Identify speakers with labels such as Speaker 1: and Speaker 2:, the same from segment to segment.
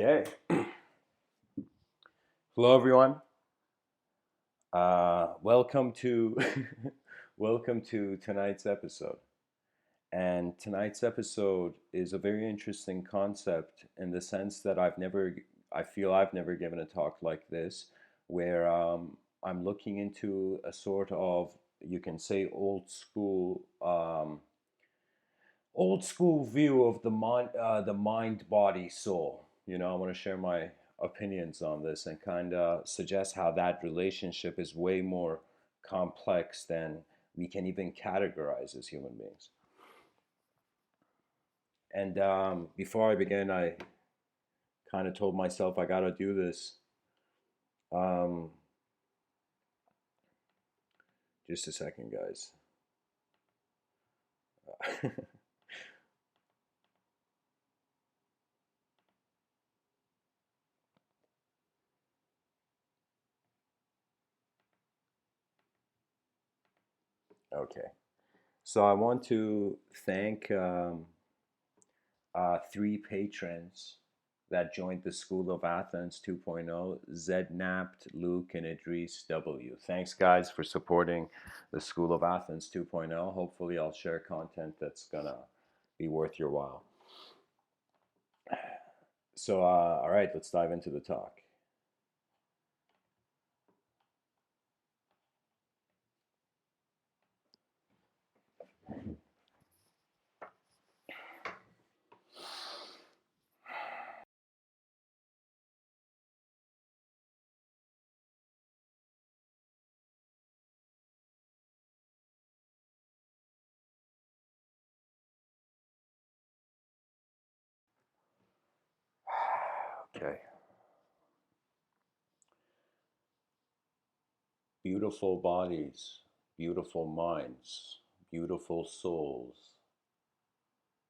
Speaker 1: Okay. Hello, everyone. Welcome to welcome to tonight's episode. And tonight's episode is a very interesting concept in the sense that I feel I've never given a talk like this, where I'm looking into a sort of, you can say, old school view of the mind, body, soul. I want to share my opinions on this and kind of suggest how that relationship is way more complex than we can even categorize as human beings. And before I begin, I kind of told myself I got to do this. Um, just a second, guys. Okay. So I want to thank three patrons that joined the School of Athens 2.0: Zednapt, Luke, and Idris W. Thanks, guys, for supporting the School of Athens 2.0. Hopefully, I'll share content that's gonna be worth your while. So, all right, let's dive into the talk. Okay. Beautiful bodies, beautiful minds, beautiful souls,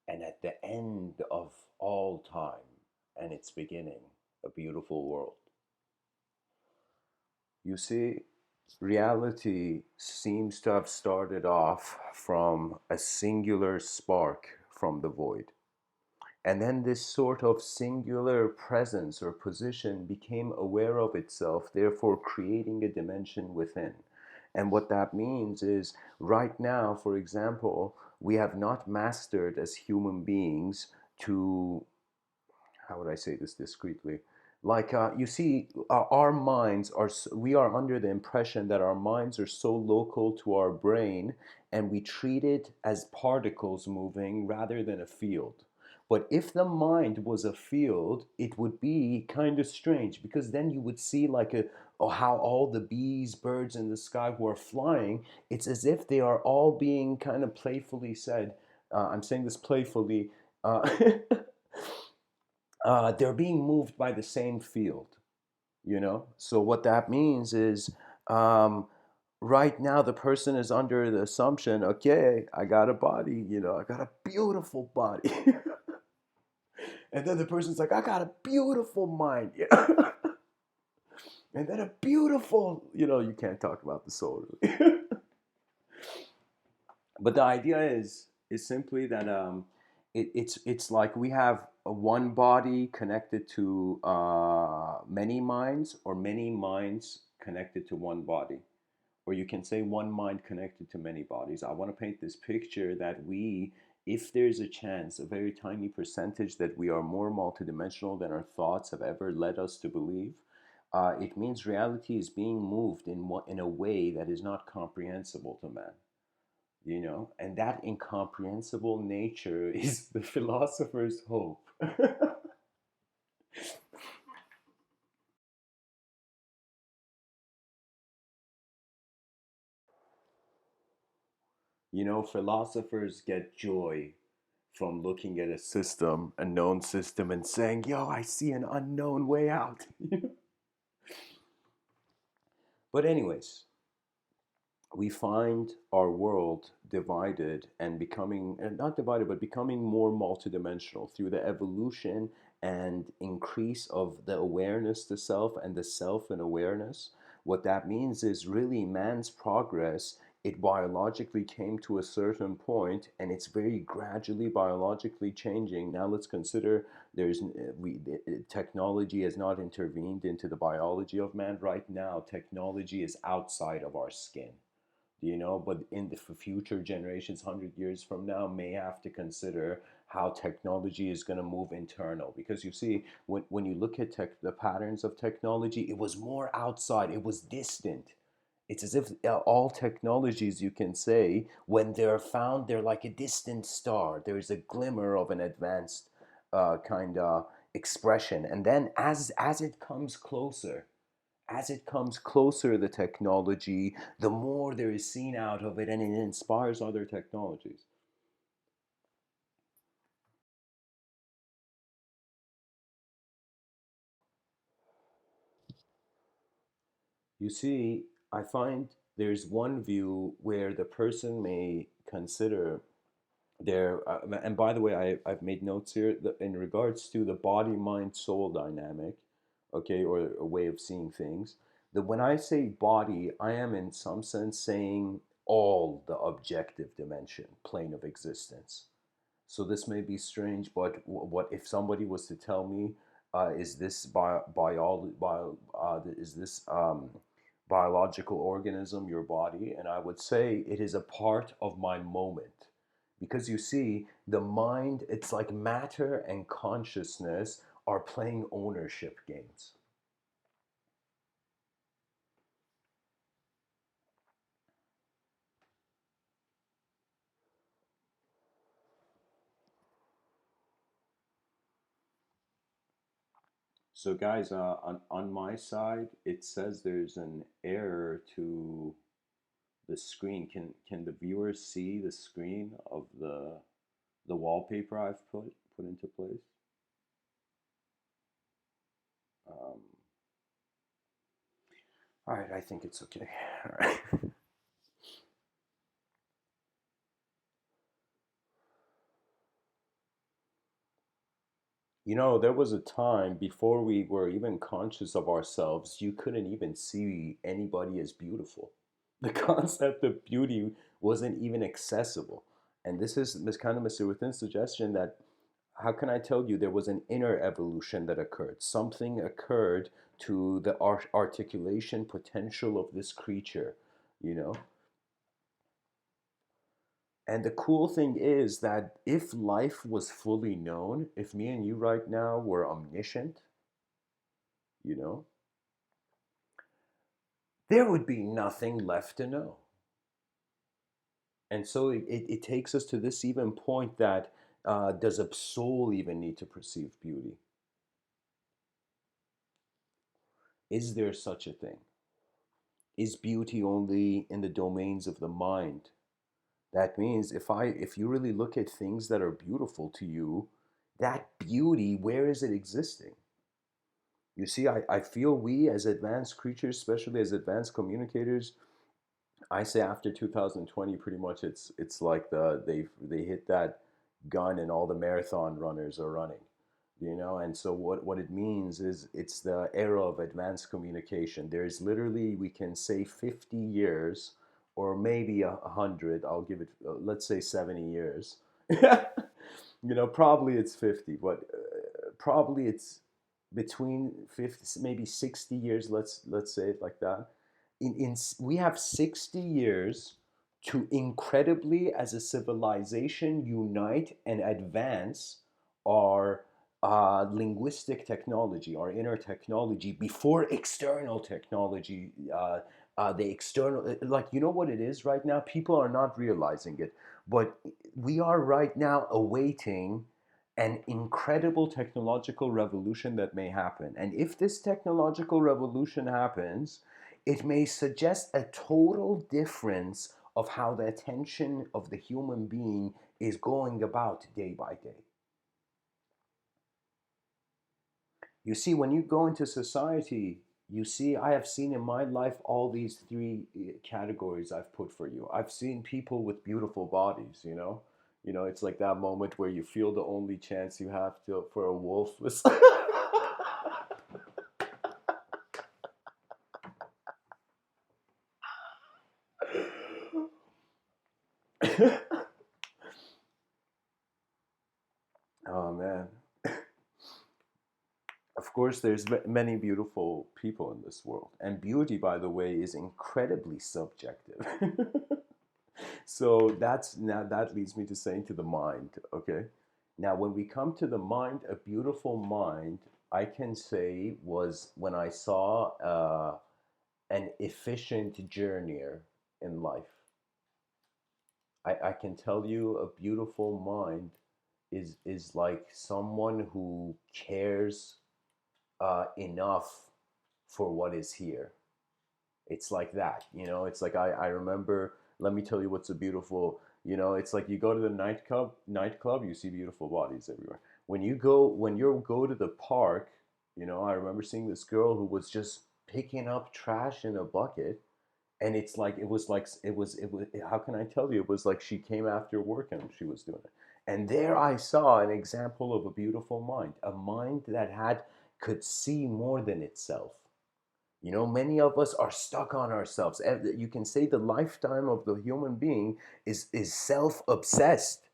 Speaker 1: and at the end of all time and its beginning, a beautiful world. You see, reality seems to have started off from a singular spark from the void. And then this sort of singular presence or position became aware of itself, therefore creating a dimension within. And what that means is, right now, for example, we have not mastered as human beings to, how would I say this discreetly? Like, you see, our minds are, we are under the impression that our minds are so local to our brain and we treat it as particles moving rather than a field. But if the mind was a field, it would be kind of strange because then you would see like how all the bees, birds in the sky who are flying, it's as if they are all being kind of playfully said. I'm saying this playfully. They're being moved by the same field. So what that means is, um, right now the person is under the assumption, okay, I got a body, I got a beautiful body. And then the person's like, I got a beautiful mind. And then a beautiful, you can't talk about the soul really. But the idea is simply that it's like we have a one body connected to many minds, or many minds connected to one body, or you can say one mind connected to many bodies. I want to paint this picture that we, if there's a chance, a very tiny percentage, that we are more multidimensional than our thoughts have ever led us to believe. It means reality is being moved in a way that is not comprehensible to man. And that incomprehensible nature is the philosopher's hope. Philosophers get joy from looking at a system, a known system, and saying, yo, I see an unknown way out. But, anyways, we find our world divided and becoming, not divided, but becoming more multidimensional through the evolution and increase of the awareness to self and the self in awareness. What that means is really man's progress it biologically came to a certain point and it's very gradually biologically changing. Now let's consider technology has not intervened into the biology of man. Right now technology is outside of our skin, but in the future generations, 100 years from now, may have to consider how technology is going to move internal. Because you see, when you look at the patterns of technology, it was more outside, it was distant. It's as if all technologies, you can say, when they're found, they're like a distant star. There's a glimmer of an advanced kind of expression. And then as it comes closer, the technology, the more there is seen out of it, and it inspires other technologies. You see, I find there's one view where the person may consider and by the way, I've made notes here that in regards to the body mind soul dynamic, okay, or a way of seeing things, that when I say body, I am in some sense saying all the objective dimension plane of existence. So this may be strange, but what if somebody was to tell me, is this is this biological organism your body? And I would say it is a part of my moment, because you see, the mind, it's like matter and consciousness are playing ownership games. So guys, on my side, it says there's an error to the screen. Can the viewers see the screen of the wallpaper I've put into place? Um, all right, I think it's okay. All right. There was a time before we were even conscious of ourselves, you couldn't even see anybody as beautiful. The concept of beauty wasn't even accessible. And this is kind of Mr. Within's suggestion that how can I tell you there was an inner evolution that occurred? Something occurred to the articulation potential of this creature, you know? And the cool thing is that if life was fully known, if me and you right now were omniscient, you know, there would be nothing left to know. And so it takes us to this even point that does a soul even need to perceive beauty? Is there such a thing? Is beauty only in the domains of the mind? That means if you really look at things that are beautiful to you, that beauty, where is it existing? You see, I feel we as advanced creatures, especially as advanced communicators, I say after 2020, pretty much it's like they hit that gun and all the marathon runners are running, And so what it means is it's the era of advanced communication. There's literally, we can say, 50 years, or maybe 100. I'll give it, let's say 70 years. Probably it's 50, but probably it's between 50, maybe 60 years. Let's say it like that. We have 60 years to incredibly, as a civilization, unite and advance our linguistic technology, our inner technology, before external technology. The external, like, what it is right now? People are not realizing it, but we are right now awaiting an incredible technological revolution that may happen. And if this technological revolution happens, it may suggest a total difference of how the attention of the human being is going about day by day. You see, when you go into society, you see, I have seen in my life all these three categories I've put for you. I've seen people with beautiful bodies, it's like that moment where you feel the only chance you have for a wolf was. Oh man. Of course, there's many beautiful people in this world, and beauty, by the way, is incredibly subjective. So that's now that leads me to saying to the mind, okay? Now, when we come to the mind, a beautiful mind, I can say was when I saw an efficient journeyer in life. I can tell you a beautiful mind is like someone who cares enough for what is here. It's like that, you know. It's like I remember. Let me tell you what's a beautiful. You know, it's like you go to the nightclub, you see beautiful bodies everywhere. When you go to the park, you know, I remember seeing this girl who was just picking up trash in a bucket, and it's like it was how can I tell you, it was like she came after work and she was doing it. And there I saw an example of a beautiful mind, a mind that had could see more than itself. You know, many of us are stuck on ourselves. You can say the lifetime of the human being is self-obsessed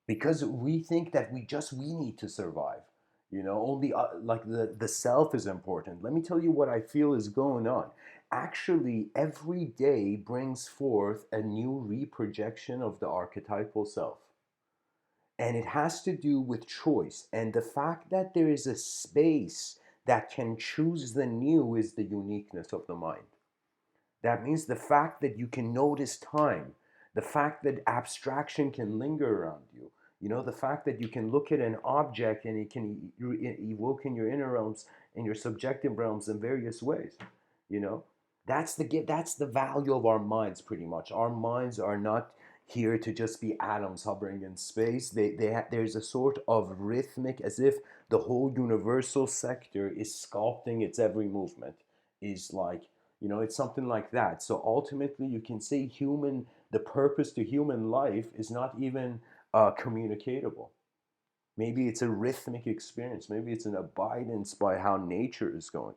Speaker 1: because we think that we need to survive. You know, only like the self is important. Let me tell you what I feel is going on. Actually, every day brings forth a new reprojection of the archetypal self. And it has to do with choice. And the fact that there is a space that can choose the new is the uniqueness of the mind. That means the fact that you can notice time, the fact that abstraction can linger around you, you know, the fact that you can look at an object and it can evoke in your inner realms, in your subjective realms in various ways, you know. That's the value of our minds pretty much. Our minds are not here to just be atoms hovering in space. There's a sort of rhythmic, as if the whole universal sector is sculpting its every movement, is like, you know, it's something like that. So ultimately, you can say the purpose to human life is not even communicatable. Maybe it's a rhythmic experience. Maybe it's an abidance by how nature is going.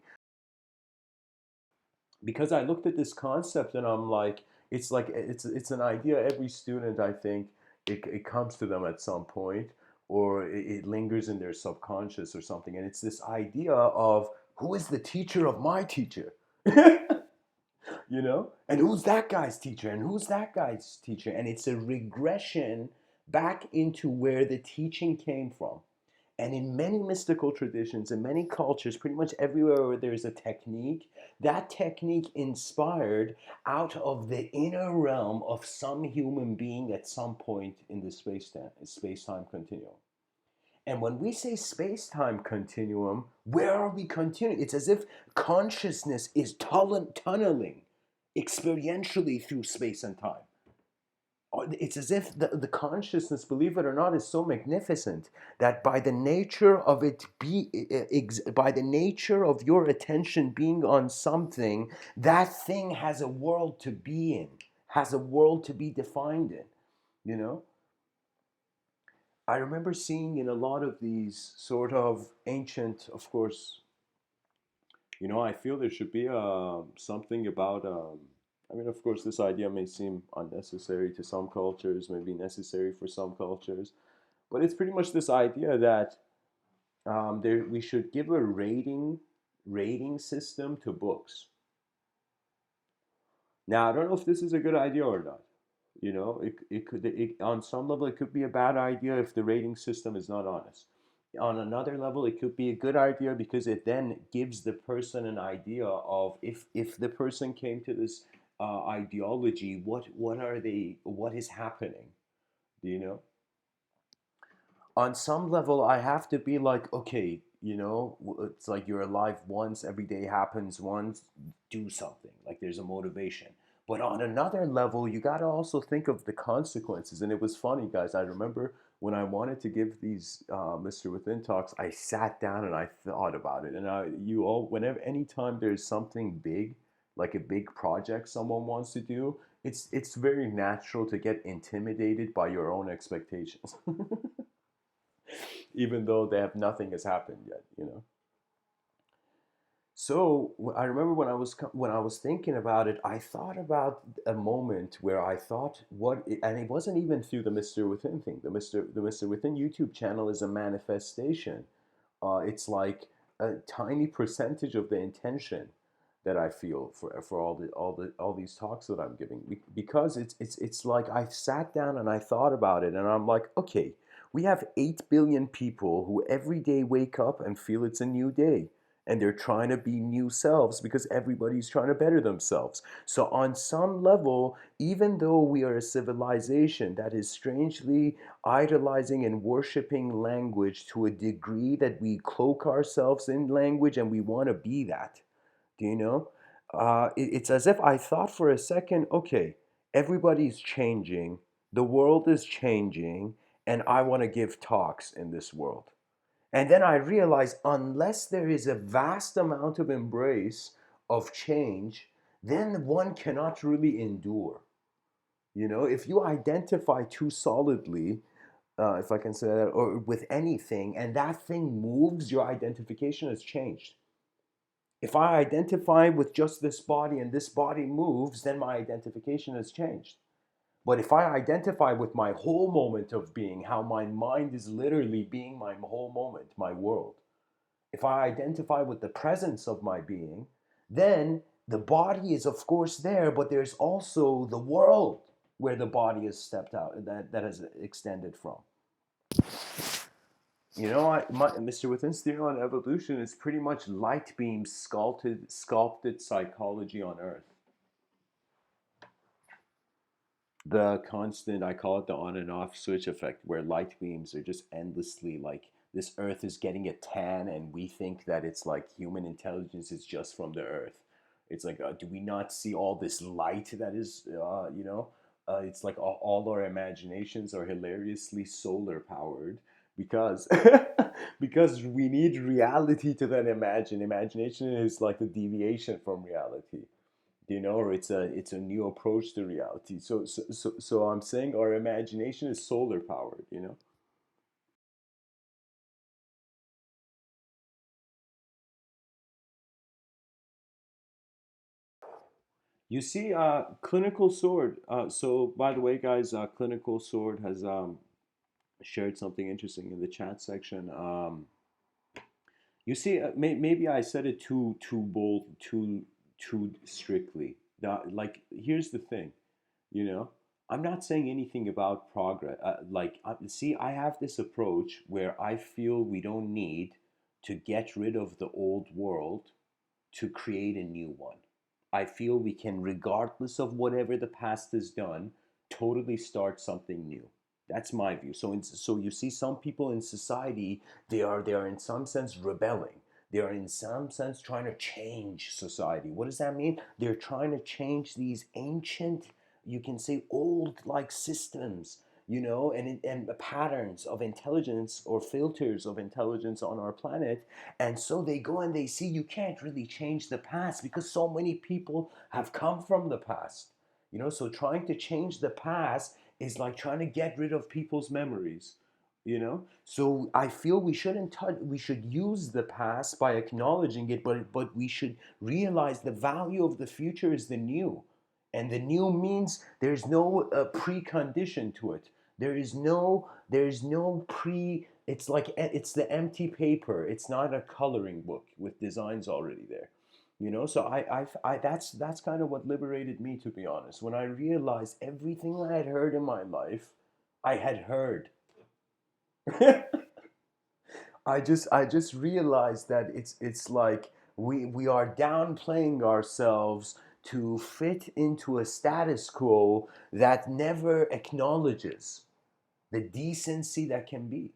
Speaker 1: Because I looked at this concept and I'm like it's an idea every student, I think, it comes to them at some point, or it lingers in their subconscious or something. And it's this idea of who is the teacher of my teacher? You know, and who's that guy's teacher, and who's that guy's teacher, and it's a regression back into where the teaching came from. And in many mystical traditions, in many cultures, pretty much everywhere where there's a technique, that technique inspired out of the inner realm of some human being at some point in the space-time continuum. And when we say space-time continuum, where are we continuing? It's as if consciousness is tunneling experientially through space and time. It's as if the consciousness, believe it or not, is so magnificent that by the nature of by the nature of your attention being on something, that thing has a world to be in, has a world to be defined in, you know. I remember seeing in a lot of these sort of ancient, of course, you know, I feel there should be something about. I mean, of course, this idea may seem unnecessary to some cultures, maybe necessary for some cultures, but it's pretty much this idea that we should give a rating system to books. Now, I don't know if this is a good idea or not. You know, on some level it could be a bad idea if the rating system is not honest. On another level, it could be a good idea because it then gives the person an idea of if the person came to this ideology, what is happening? Do you know? On some level, I have to be like, okay, you know, it's like you're alive once, every day happens once, do something. Like there's a motivation. But on another level, you got to also think of the consequences. And it was funny, guys. I remember when I wanted to give these Mr. Within talks, I sat down and I thought about it. And whenever, anytime there's something big, like a big project someone wants to do, it's very natural to get intimidated by your own expectations. Even though they have nothing has happened yet, you know. So I remember when when I was thinking about it, I thought about a moment where I thought and it wasn't even through the Mr. Within thing. The Mr. Within YouTube channel is a manifestation. It's like a tiny percentage of the intention that I feel for all these talks that I'm giving, because it's like I sat down and I thought about it, and I'm like, okay, we have 8 billion people who every day wake up and feel it's a new day, and they're trying to be new selves because everybody's trying to better themselves. So on some level, even though we are a civilization that is strangely idolizing and worshiping language to a degree that we cloak ourselves in language and we want to be that. Do you know? It's as if I thought for a second, okay, everybody's changing, the world is changing, and I want to give talks in this world. And then I realized unless there is a vast amount of embrace of change, then one cannot really endure. If you identify too solidly, if I can say that, or with anything, and that thing moves, your identification has changed. If I identify with just this body and this body moves, then my identification has changed. But if I identify with my whole moment of being, how my mind is literally being my whole moment, my world, if I identify with the presence of my being, then the body is, of course, there, but there's also the world where the body has stepped out, that has extended from. Mr. Within's theory on evolution is pretty much light beam sculpted psychology on Earth. The constant, I call it the on and off switch effect, where light beams are just endlessly like this Earth is getting a tan, and we think that it's like human intelligence is just from the Earth. It's like, do we not see all this light that is, it's like all our imaginations are hilariously solar powered because because we need reality to then imagine. Imagination is like a deviation from reality, or it's a new approach to reality. So I'm saying our imagination is solar powered. You see, Clinical Sword. So by the way, guys, Clinical Sword has shared something interesting in the chat section. You see, maybe I said it too bold, too strictly. Like, here's the thing, you know, I'm not saying anything about progress. See, I have this approach where I feel we don't need to get rid of the old world to create a new one. I feel we can, regardless of whatever the past has done, totally start something new. That's my view. So you see, some people in society, they are in some sense rebelling. They are in some sense trying to change society. What does that mean? They're trying to change these ancient, you can say old like systems, and patterns of intelligence or filters of intelligence on our planet. And so they go and they see you can't really change the past because so many people have come from the past. So trying to change the past is like trying to get rid of people's memories. So I feel we shouldn't touch, we should use the past by acknowledging it, but we should realize the value of the future is the new. And the new means there's no precondition to it. There is no pre. It's like it's the empty paper. It's not a coloring book with designs already there. So that's kind of what liberated me, to be honest. When I realized everything I had heard in my life, I had heard. I just realized that it's like we are downplaying ourselves to fit into a status quo that never acknowledges the decency that can be.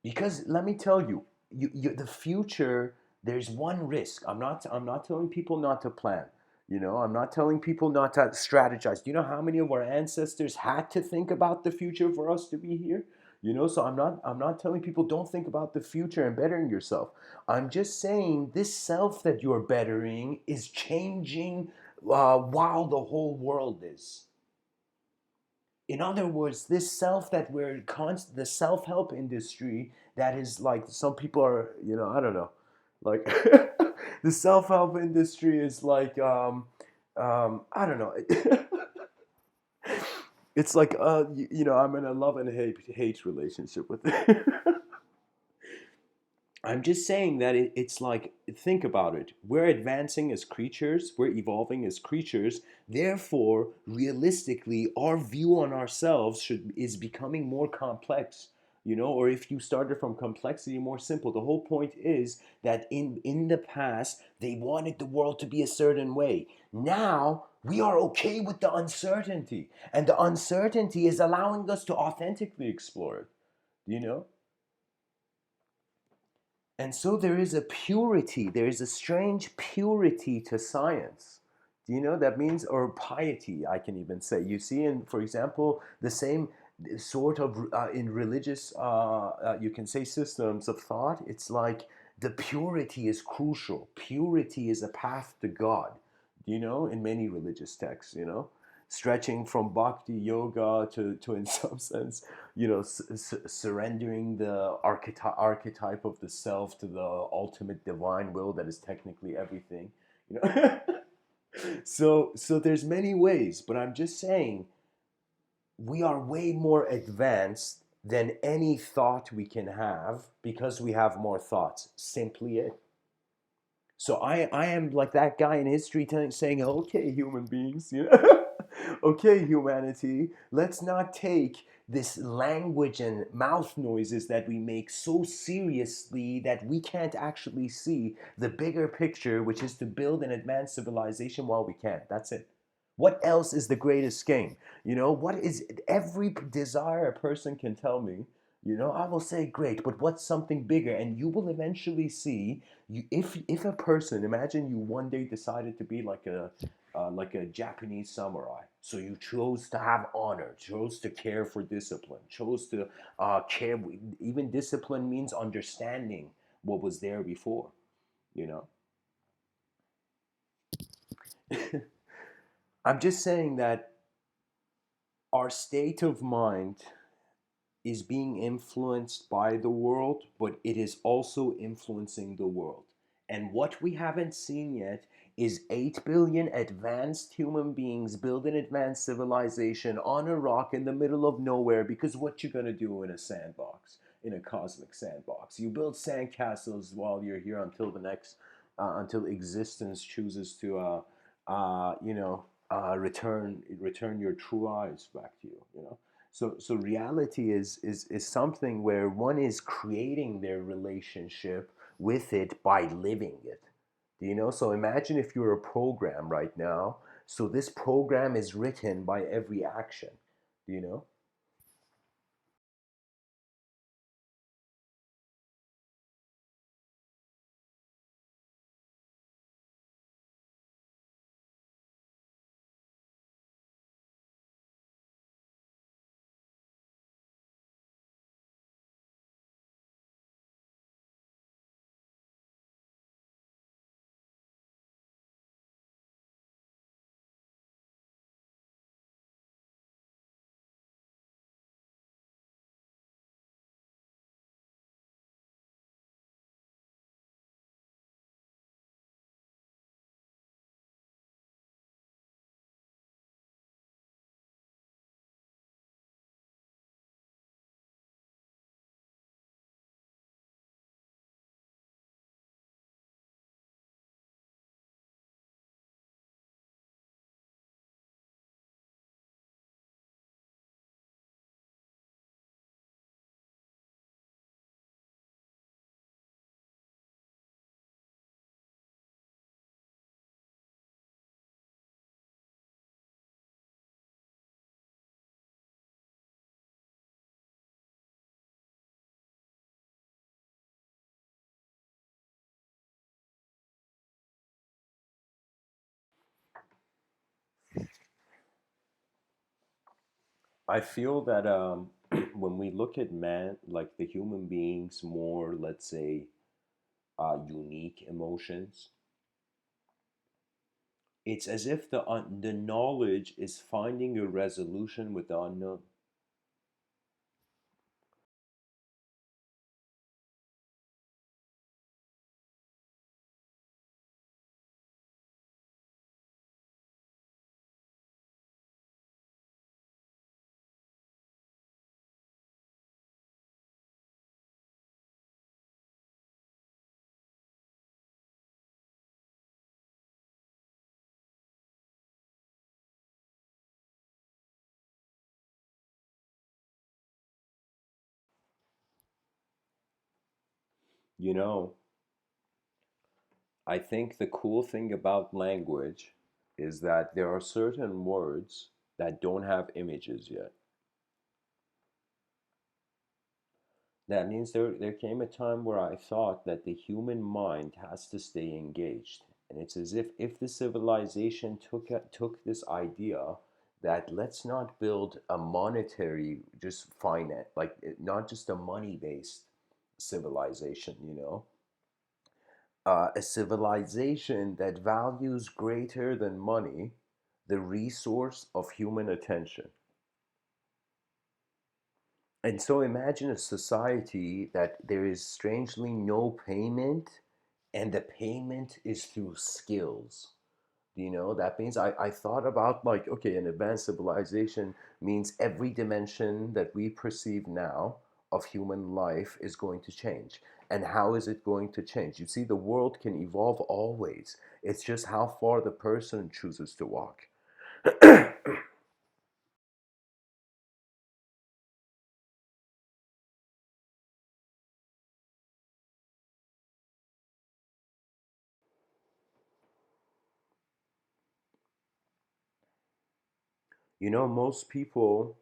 Speaker 1: Because let me tell you, the future, there's one risk. I'm not telling people not to plan. I'm not telling people not to strategize. Do you know how many of our ancestors had to think about the future for us to be here? So I'm not telling people don't think about the future and bettering yourself. I'm just saying this self that you're bettering is changing while the whole world is. In other words, this self that the self-help industry, that is like some people are, I don't know, Like the self-help industry is like I don't know. It's like I'm in a love and hate relationship with it. I'm just saying that it's like, think about it. We're advancing as creatures, we're evolving as creatures. Therefore, realistically, our view on ourselves is becoming more complex. Or if you started from complexity, more simple. The whole point is that in the past, they wanted the world to be a certain way. Now we are okay with the uncertainty, and the uncertainty is allowing us to authentically explore it. You know. And so there is a purity, there is a strange purity to science. Do you know that means, or piety, I can even say. You see, in, for example, the same sort of in religious, you can say systems of thought, it's like the purity is crucial. Purity is a path to God, in many religious texts. Stretching from bhakti yoga to in some sense, surrendering the archetype of the self to the ultimate divine will that is technically everything. You know, so there's many ways, but I'm just saying we are way more advanced than any thought we can have because we have more thoughts. Simply it. So I am like that guy in history saying, okay, human beings, okay, humanity, let's not take this language and mouth noises that we make so seriously that we can't actually see the bigger picture, which is to build an advanced civilization while we can. That's it. What else is the greatest game? What is every desire a person can tell me? I will say, great, but what's something bigger? And you will eventually see, if a person, imagine you one day decided to be like a Japanese samurai. So you chose to have honor, chose to care for discipline, chose to care. Even discipline means understanding what was there before. You know, I'm just saying that our state of mind is being influenced by the world, but it is also influencing the world. And what we haven't seen yet is 8 billion advanced human beings build an advanced civilization on a rock in the middle of nowhere. Because what you gonna do in a sandbox, in a cosmic sandbox? You build sandcastles while you're here until the next, until existence chooses to, return your true eyes back to you. So reality is something where one is creating their relationship with it by living it. Do you know? So imagine if you're a program right now. So this program is written by every action. Do you know? I feel that when we look at man, like the human beings, more, let's say, unique emotions, it's as if the knowledge is finding a resolution with the unknown. You know, I think the cool thing about language is that there are certain words that don't have images yet. That means there came a time where I thought that the human mind has to stay engaged. And it's as if the civilization took this idea that let's not build a monetary, just finance, like not just a money-based civilization, a civilization that values greater than money the resource of human attention. And so imagine a society that there is strangely no payment, and the payment is through skills. That means I thought about, like, okay, an advanced civilization means every dimension that we perceive now of human life is going to change. And how is it going to change? You see, the world can evolve always. It's just how far the person chooses to walk. Most people,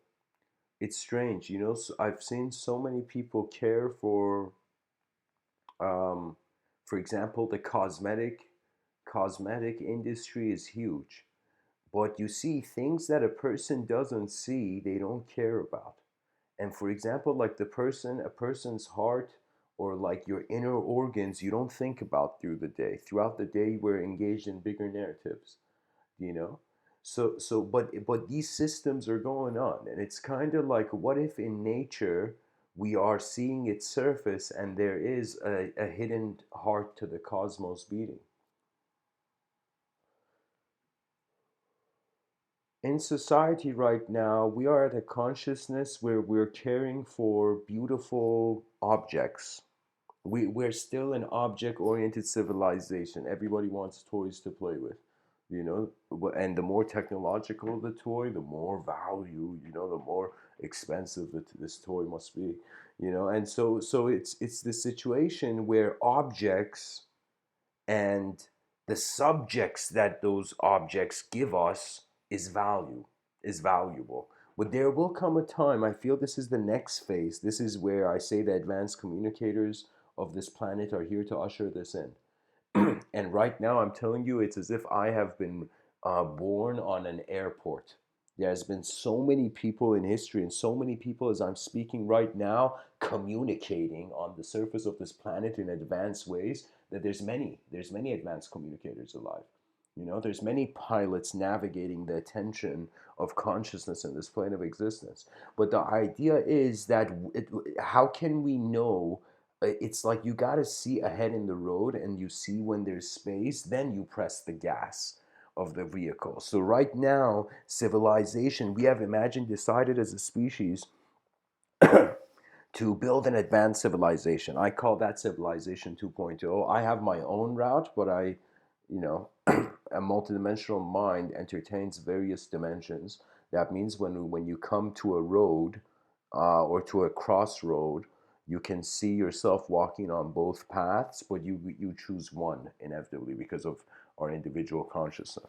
Speaker 1: it's strange. I've seen so many people care um, for example, the cosmetic industry is huge. But you see, things that a person doesn't see, they don't care about. And for example, like a person's heart, or like your inner organs, you don't think about through the day. Throughout the day, we're engaged in bigger narratives, you know? But these systems are going on, and it's kind of like, what if in nature we are seeing its surface and there is a hidden heart to the cosmos beating? In society right now, we are at a consciousness where we're caring for beautiful objects. We're still an object oriented civilization. Everybody wants toys to play with, and the more technological the toy, the more value, the more expensive this toy must be, and so it's the situation where objects and the subjects that those objects give us is valuable. But there will come a time, I feel this is the next phase. This is where I say the advanced communicators of this planet are here to usher this in. And right now, I'm telling you, it's as if I have been born on an airport. There's been so many people in history, and so many people as I'm speaking right now, communicating on the surface of this planet in advanced ways, that there's many advanced communicators alive. There's many pilots navigating the attention of consciousness in this plane of existence. But the idea is that how can we know? It's like you got to see ahead in the road, and you see when there's space, then you press the gas of the vehicle. So right now, civilization, we have imagined, decided as a species to build an advanced civilization. I call that civilization 2.0. I have my own route, but you know, a multidimensional mind entertains various dimensions. That means when you come to a road, or to a crossroad, you can see yourself walking on both paths, but you choose one inevitably because of our individual consciousness.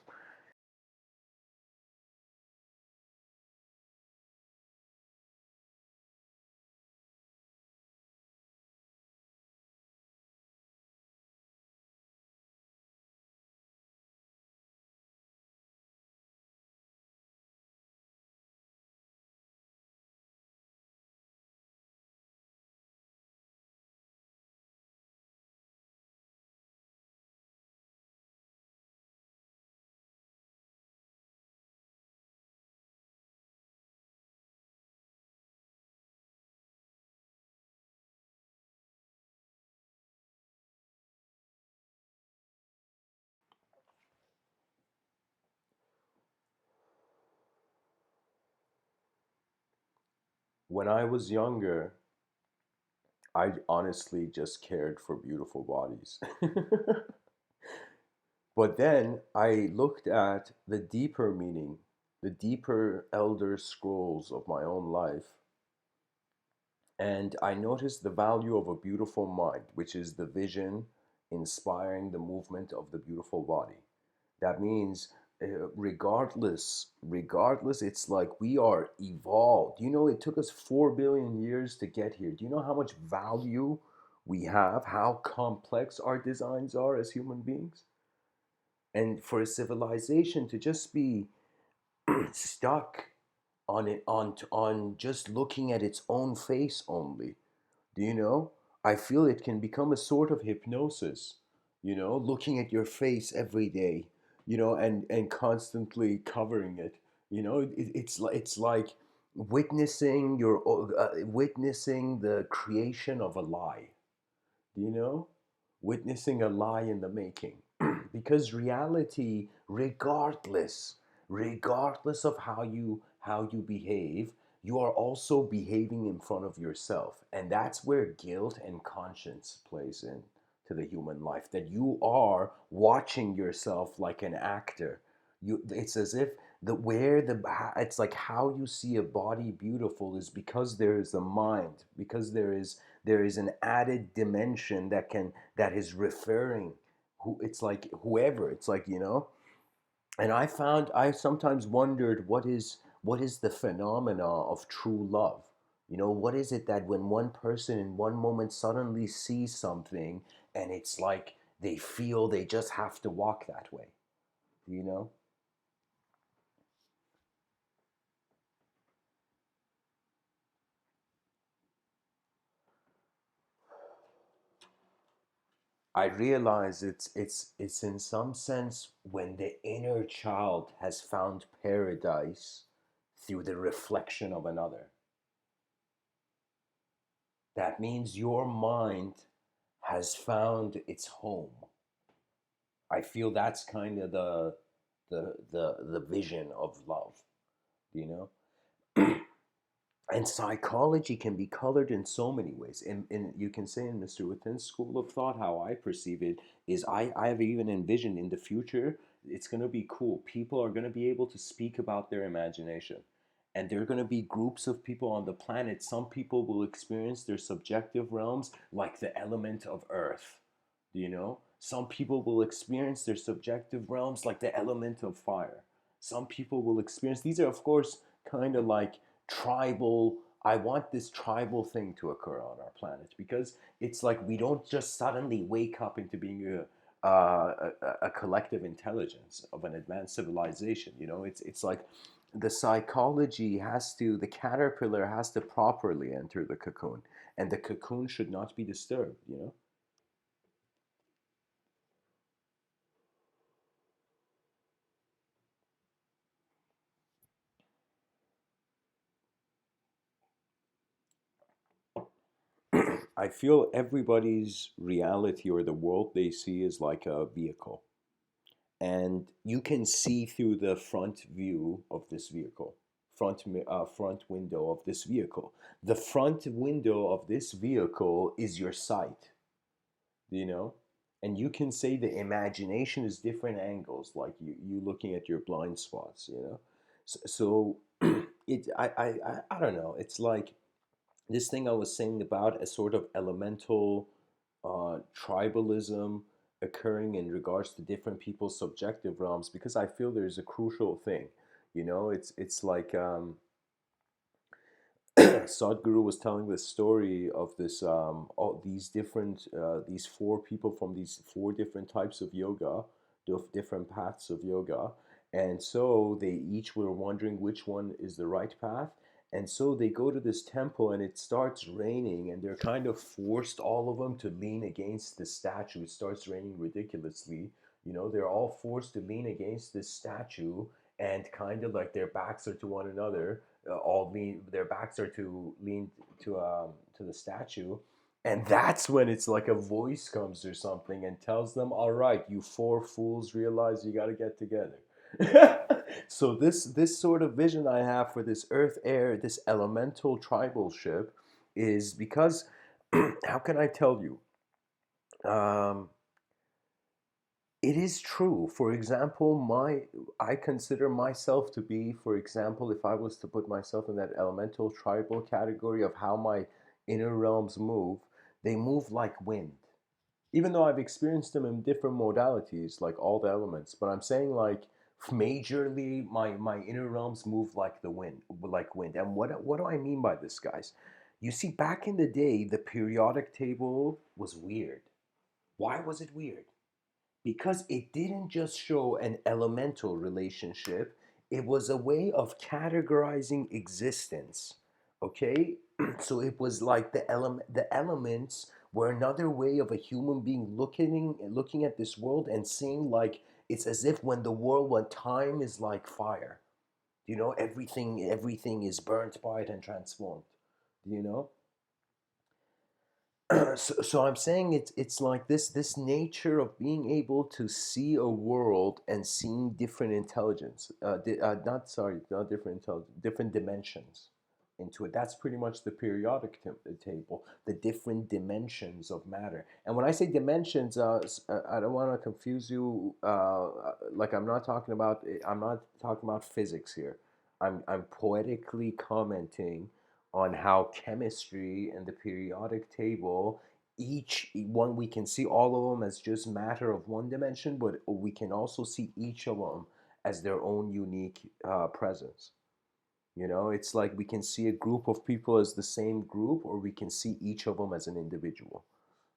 Speaker 1: When I was younger, I honestly just cared for beautiful bodies. But then I looked at the deeper meaning, the deeper elder scrolls of my own life, And I noticed the value of a beautiful mind, which is the vision inspiring the movement of the beautiful body. That means, regardless, it's like we are evolved. You know, it took us 4 billion years to get here. Do you know how much value we have, how complex our designs are as human beings? And for a civilization to just be stuck on it, on just looking at its own face only, do you know? I feel it can become a sort of hypnosis, looking at your face every day, and constantly covering it. It's like witnessing the creation of a lie, you know, witnessing a lie in the making. Because reality, regardless of how you behave, you are also behaving in front of yourself, and that's where guilt and conscience plays in to the human life, that you are watching yourself like an actor. It's as if it's like how you see a body beautiful is because there is a mind, because there is an added dimension that is referring, who it's like whoever, it's like, and I sometimes wondered, what is the phenomena of true love. What is it that when one person in one moment suddenly sees something, and it's like they feel they just have to walk that way, you know I realize it's in some sense when the inner child has found paradise through the reflection of another. That means your mind has found its home. I feel that's kind of the vision of love, you know? And psychology can be colored in so many ways. And you can say in Mr. Within's school of thought, how I perceive it is, I have even envisioned in the future, it's going to be cool. People are going to be able to speak about their imagination. And there are going to be groups of people on the planet. Some people will experience their subjective realms like the element of earth. Some people will experience their subjective realms like the element of fire. Some people will experience, these are, of course, kind of like tribal. I want this tribal thing to occur on our planet, because it's like we don't just suddenly wake up into being a collective intelligence of an advanced civilization. It's like the caterpillar has to properly enter the cocoon, and the cocoon should not be disturbed. I feel everybody's reality or the world they see is like a vehicle, and you can see through the front view of this vehicle, front window of this vehicle. The front window of this vehicle is your sight, you know, and you can say the imagination is different angles, like you looking at your blind spots, so I don't know. It's like this thing I was saying about a sort of elemental tribalism occurring in regards to different people's subjective realms, because I feel there's a crucial thing. It's like Sadhguru was telling this story of this all these four people from these four different types of yoga, different paths of yoga, and so they each were wondering which one is the right path, and so they go to this temple and it starts raining, and they're kind of forced, all of them, to lean against the statue. It starts raining ridiculously. They're all forced to lean against this statue, and kind of like their backs are to one another, all lean, their backs are to lean to the statue, and that's when it's like a voice comes or something and tells them, all right, you four fools, realize you got to get together. So this sort of vision I have for this earth air, this elemental tribalship, is because how can I tell you, um, it is true. For example, I consider myself to be, for example, if I was to put myself in that elemental tribal category of how my inner realms move, they move like wind. Even though I've experienced them in different modalities, like all the elements, but I'm saying like majorly my inner realms move like the wind, like wind. And what do I mean by this, guys? You see, back in the day, the periodic table was weird. Why was it weird? Because it didn't just show an elemental relationship, it was a way of categorizing existence. Okay? So it was like the elements were another way of a human being looking at this world and seeing like it's as if when time is like fire. You know, everything is burnt by it and transformed. You know? So I'm saying it's like this nature of being able to see a world and seeing different intelligence, not sorry, not different intelligence, different dimensions into it. That's pretty much the periodic table, the different dimensions of matter. And when I say dimensions, I don't want to confuse you. Like I'm not talking about physics here. I'm poetically commenting on how chemistry and the periodic table, each one, we can see all of them as just matter of one dimension, but we can also see each of them as their own unique presence. You know, it's like we can see a group of people as the same group, or we can see each of them as an individual.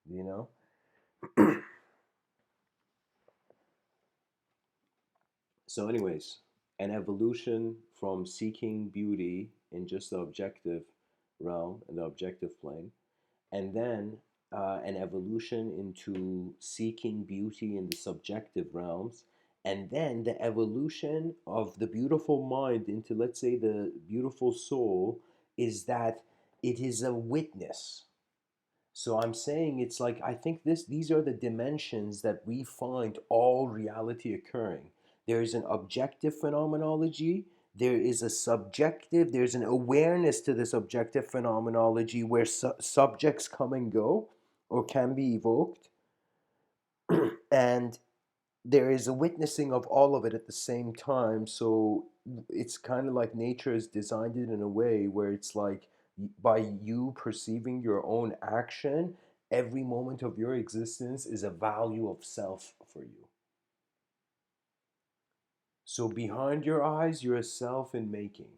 Speaker 1: You know. So, anyways, an evolution from seeking beauty in just the objective realm and the objective plane, and then an evolution into seeking beauty in the subjective realms, and then the evolution of the beautiful mind into, let's say, the beautiful soul, is that it is a witness. So I'm saying it's like I think these are the dimensions that we find all reality occurring. There is an objective phenomenology, there is a subjective, there's an awareness to this objective phenomenology where subjects come and go or can be evoked, and there is a witnessing of all of it at the same time. So it's kind of like nature has designed it in a way where it's like by you perceiving your own action, every moment of your existence is a value of self for you. So behind your eyes, you're a self in making,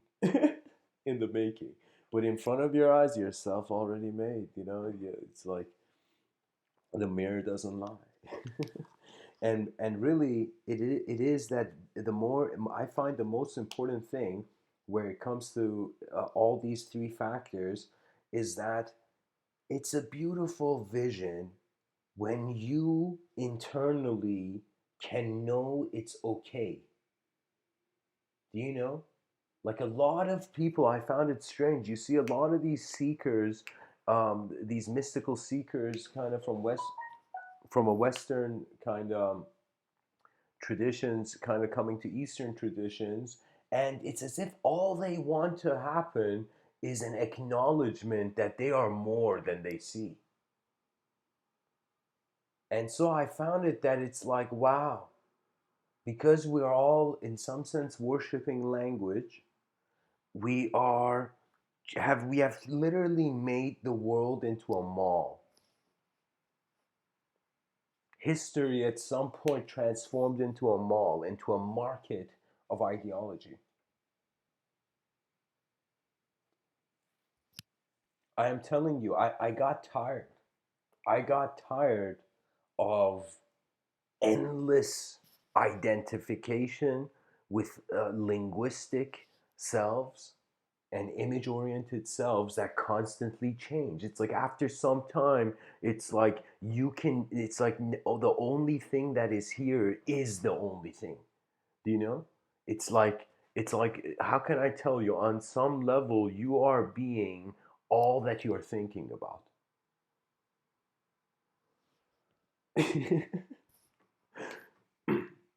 Speaker 1: in the making. But in front of your eyes, you're a self already made. You know, it's like the mirror doesn't lie. And really it is that the more I find the most important thing where it comes to all these three factors is that it's a beautiful vision when you internally can know it's okay. Do you know? Like a lot of people, I found it strange. You see a lot of these seekers, these mystical seekers, kind of from a Western kind of traditions kind of coming to Eastern traditions, and it's as if all they want to happen is an acknowledgement that they are more than they see. And so I found it that it's like, wow, because we're all in some sense worshiping language, we are we have literally made the world into a mall. History at some point transformed into a mall, into a market of ideology. I am telling you, I got tired. I got tired of endless identification with linguistic selves and image oriented selves that constantly change. It's like after some time, it's like it's like oh, the only thing that is here is the only thing. Do you know? It's like, how can I tell you? On some level, you are being all that you are thinking about.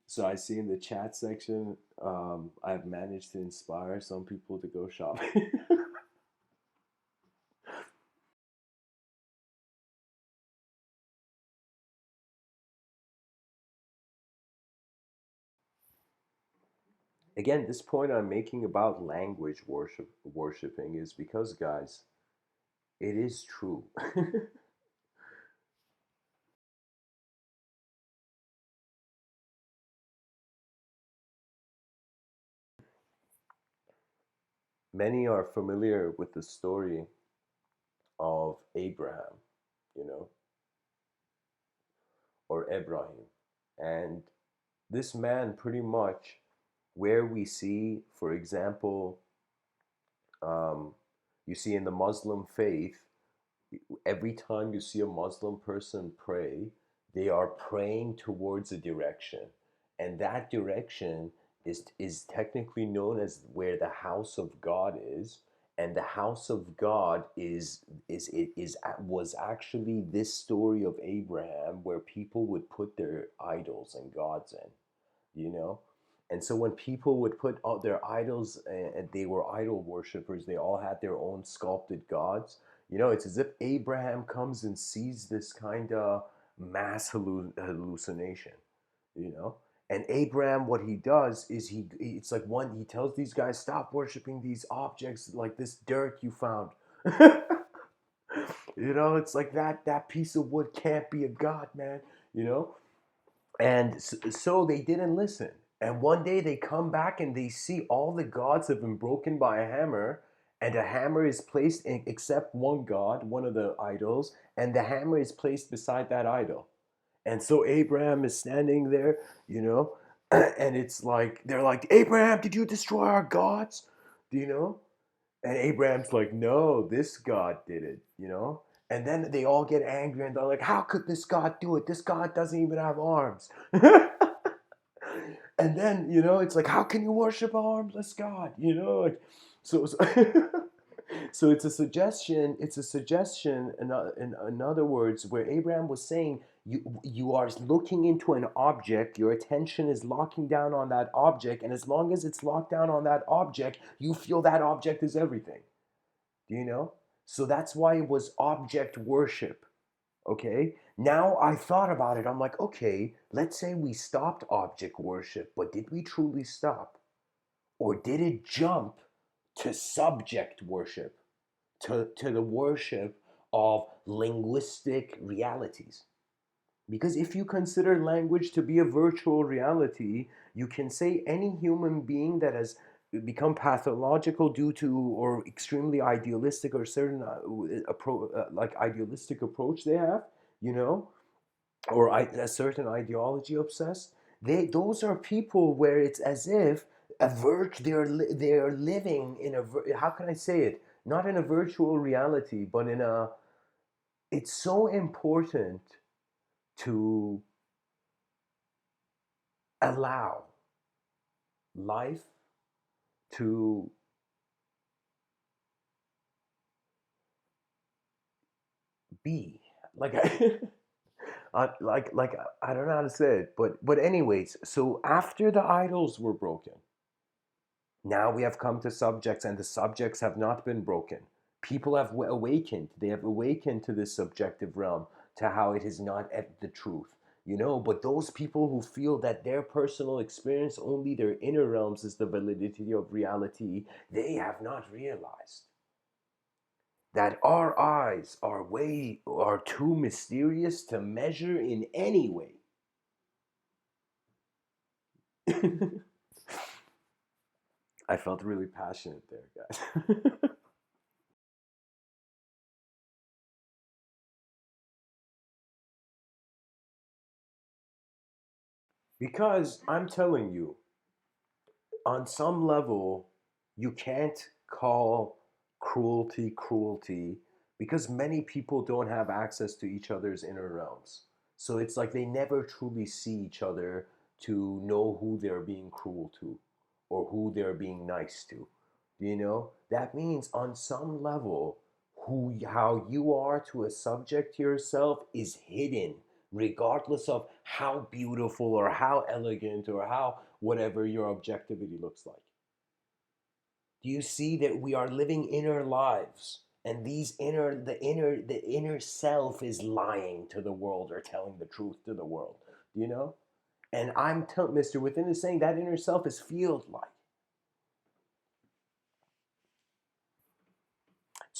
Speaker 1: So I see in the chat section, I've managed to inspire some people to go shopping. Again, this point I'm making about language worshiping is because, guys, It is true. Many are familiar with the story of Abraham, you know, or Ibrahim. And this man, pretty much, where we see, for example, um, you see in the Muslim faith, every time you see a Muslim person pray, they are praying towards a direction. And that direction is technically known as where the house of God is. And the house of God is was actually this story of Abraham where people would put their idols and gods in, you know? And so when people would put all their idols, and they were idol worshippers, they all had their own sculpted gods. You know, it's as if Abraham comes and sees this kind of mass hallucination, you know? And Abraham, what he does is it's like one, he tells these guys, stop worshiping these objects like this dirt you found. You know, it's like that piece of wood can't be a god, man, you know? And so they didn't listen. And one day they come back and they see all the gods have been broken by a hammer, and a hammer is placed in, except one god, one of the idols, and the hammer is placed beside that idol. And so Abraham is standing there, you know, and it's like, they're like, Abraham, did you destroy our gods? Do you know? And Abraham's like, no, this God did it, you know? And then they all get angry and they're like, how could this God do it? This God doesn't even have arms. And then, you know, it's like, how can you worship an armless God? You know, like, so so it's a suggestion in other words, where Abraham was saying, you are looking into an object, your attention is locking down on that object, and as long as it's locked down on that object, you feel that object is everything. Do you know? So that's why it was object worship. Okay, now I thought about it, I'm like, okay, let's say we stopped object worship, but did we truly stop, or did it jump to subject worship, to the worship of linguistic realities? Because if you consider language to be a virtual reality, you can say any human being that has become pathological due to, or extremely idealistic, or certain like idealistic approach they have, you know, or a certain ideology obsessed, those are people where it's as if they're living in a how can I say it, not in a virtual reality, but in a, it's so important to allow life to be like like I don't know how to say it, but anyways, so after the idols were broken, now we have come to subjects, and the subjects have not been broken. People have awakened. They have awakened to this subjective realm, to how it is not at the truth, you know. But those people who feel that their personal experience, only their inner realms, is the validity of reality, they have not realized that our eyes are too mysterious to measure in any way. I felt really passionate there, guys. Because I'm telling you, on some level, you can't call cruelty cruelty, because many people don't have access to each other's inner realms. So it's like they never truly see each other to know who they're being cruel to, or who they're being nice to. You know? That means on some level, how you are to a subject yourself is hidden, regardless of how beautiful or how elegant or how whatever your objectivity looks like. Do you see that we are living inner lives, and these the inner self is lying to the world, or telling the truth to the world? Do you know? And Mr. Within is saying that inner self is field like.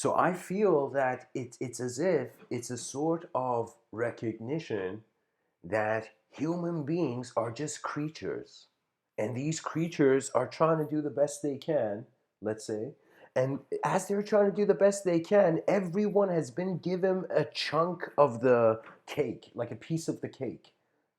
Speaker 1: So I feel that it's as if it's a sort of recognition that human beings are just creatures. And these creatures are trying to do the best they can, let's say. And as they're trying to do the best they can, everyone has been given a chunk of the cake, like a piece of the cake.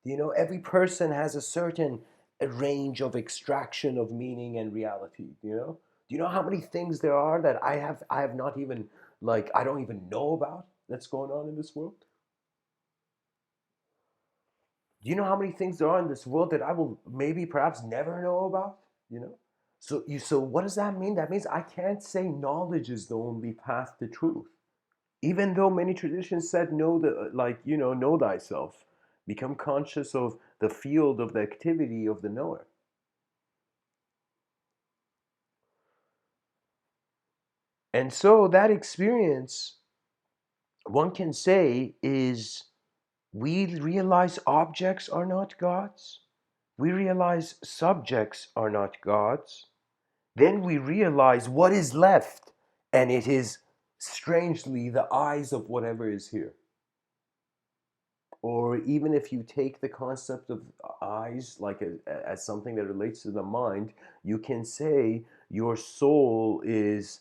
Speaker 1: You know, every person has a certain range of extraction of meaning and reality, you know? Do you know how many things there are that I have not even like I don't even know about that's going on in this world? Do you know how many things there are in this world that I will maybe perhaps never know about? You know? So what does that mean? That means I can't say knowledge is the only path to truth. Even though many traditions said know the like, you know thyself. Become conscious of the field of the activity of the knower. And so that experience, one can say, is we realize objects are not gods. We realize subjects are not gods. Then we realize what is left, and it is strangely the eyes of whatever is here. Or even if you take the concept of eyes like as something that relates to the mind, you can say your soul is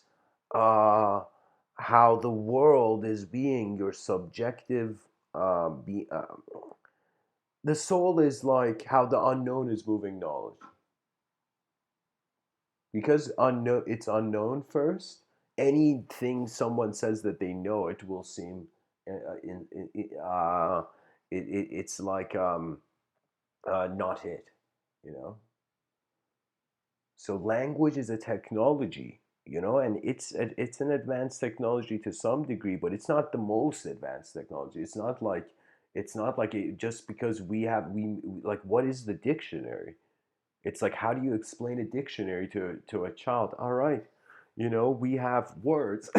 Speaker 1: uh, how the world is being your subjective. The soul is like how the unknown is moving knowledge. Because unknown, it's unknown first. Anything someone says that they know, it will seem it's like not it, you know. So language is a technology, you know, and it's an advanced technology to some degree, but it's not the most advanced technology. It's not like just because we like, what is the dictionary? It's like, how do you explain a dictionary to a child? All right, we have words.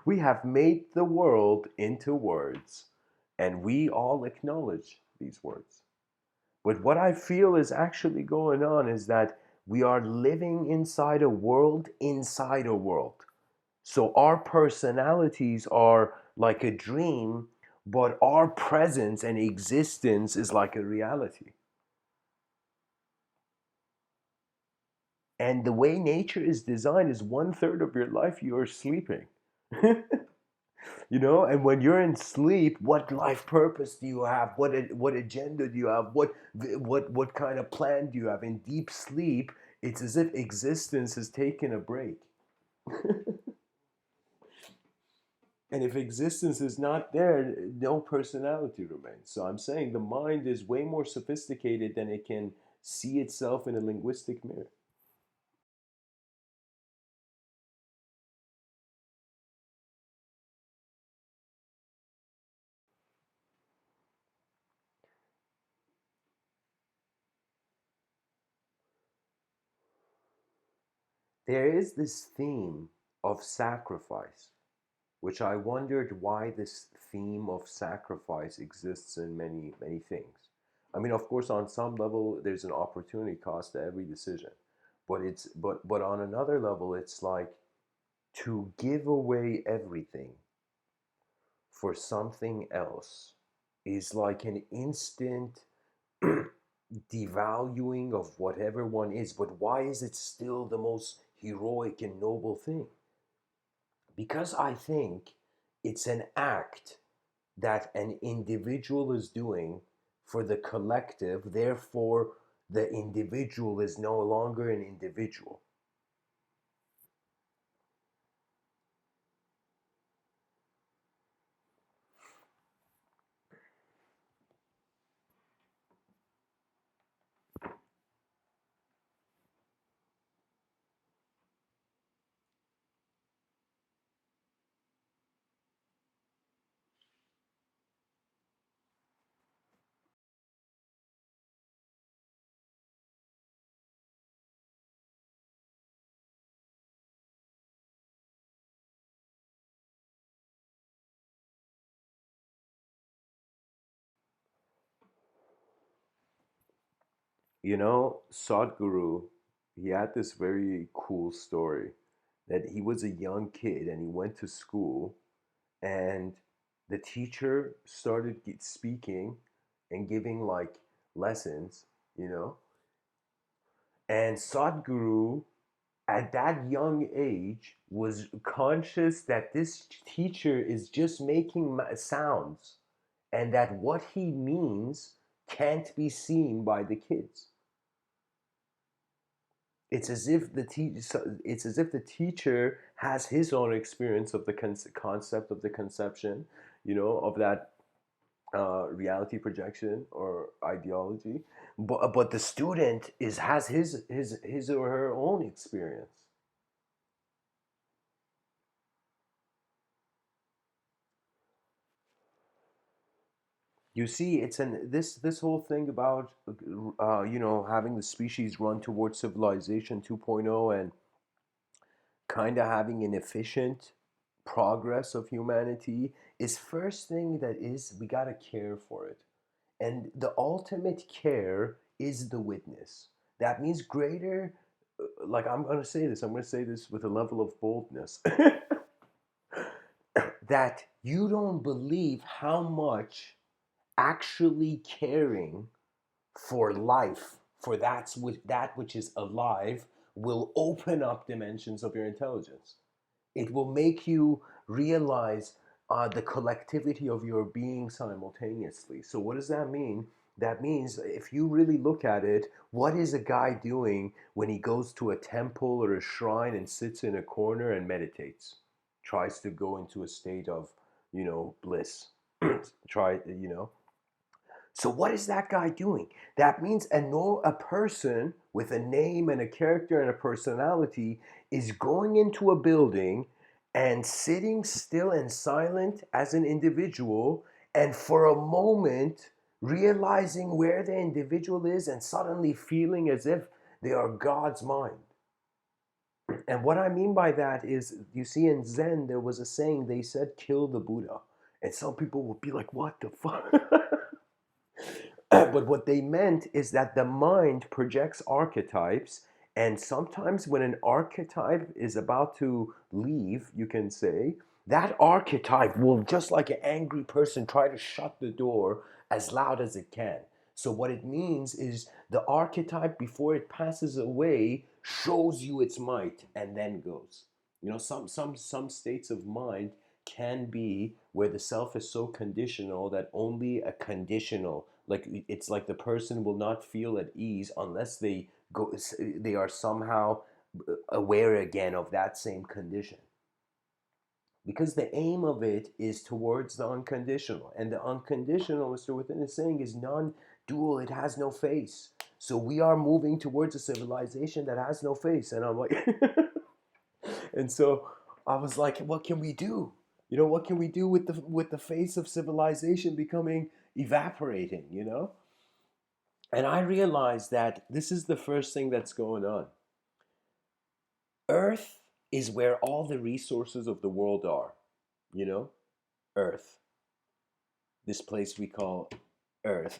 Speaker 1: We have made the world into words, and we all acknowledge these words. But what I feel is actually going on is that we are living inside a world. So our personalities are like a dream, but our presence and existence is like a reality. And the way nature is designed is 1/3 of your life you are sleeping. And when you're in sleep, what life purpose do you have? What agenda do you have? What kind of plan do you have? In deep sleep, it's as if existence has taken a break. And if existence is not there, no personality remains. So I'm saying the mind is way more sophisticated than it can see itself in a linguistic mirror. There is this theme of sacrifice, which I wondered why this theme of sacrifice exists in many, many things. I mean, of course, on some level, there's an opportunity cost to every decision, but on another level, it's like to give away everything for something else is like an instant devaluing of whatever one is. But why is it still the most heroic and noble thing? Because I think it's an act that an individual is doing for the collective, therefore, the individual is no longer an individual. Sadhguru, he had this very cool story that he was a young kid and he went to school, and the teacher started speaking and giving like lessons, you know, and Sadhguru at that young age was conscious that this teacher is just making sounds and that what he means can't be seen by the kids. It's as if the teacher has his own experience of the concept of the conception, of that reality projection or ideology, but the student has his or her own experience. You see, it's an this whole thing about having the species run towards civilization 2.0 and kind of having an efficient progress of humanity is first thing that is we got to care for it. And the ultimate care is the witness. That means greater, like I'm going to say this with a level of boldness, that you don't believe how much actually caring for life, for that which is alive, will open up dimensions of your intelligence. It will make you realize the collectivity of your being simultaneously. So, what does that mean? That means if you really look at it, what is a guy doing when he goes to a temple or a shrine and sits in a corner and meditates? Tries to go into a state of, bliss. Try, so what is that guy doing? That means a person with a name and a character and a personality is going into a building and sitting still and silent as an individual, and for a moment realizing where the individual is and suddenly feeling as if they are God's mind. And what I mean by that is, you see, in Zen there was a saying, they said kill the Buddha, and some people would be like, what the fuck? But what they meant is that the mind projects archetypes, and sometimes when an archetype is about to leave, you can say, that archetype will, just like an angry person, try to shut the door as loud as it can. So, what it means is the archetype, before it passes away, shows you its might and then goes. Some states of mind can be where the self is so conditional that only a conditional, like it's like the person will not feel at ease unless they are somehow aware again of that same condition, because the aim of it is towards the unconditional, and the unconditional, Mr. Within is saying, is non-dual. It has no face. So we are moving towards a civilization that has no face, and I'm like and so I was like, what can we do? What can we do with the face of civilization becoming evaporating? And I realized that this is the first thing that's going on. Earth is where all the resources of the world are. You know, Earth, this place we call Earth.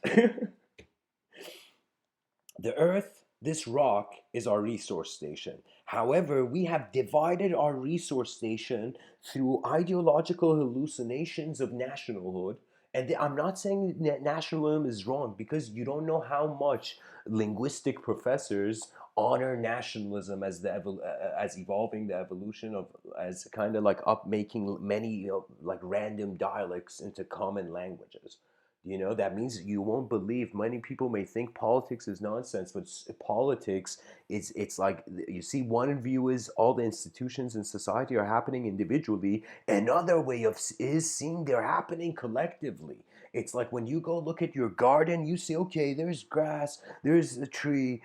Speaker 1: The Earth, this rock, is our resource station. However, we have divided our resource station through ideological hallucinations of nationalhood. And I'm not saying that nationalism is wrong, because you don't know how much linguistic professors honor nationalism as as evolving the evolution of, as kind of like up making many, like random dialects into common languages. That means you won't believe, many people may think politics is nonsense, but politics is, it's like, you see, one view is all the institutions in society are happening individually. Another way of is seeing they're happening collectively. It's like when you go look at your garden, you see, okay, there's grass, there's a tree,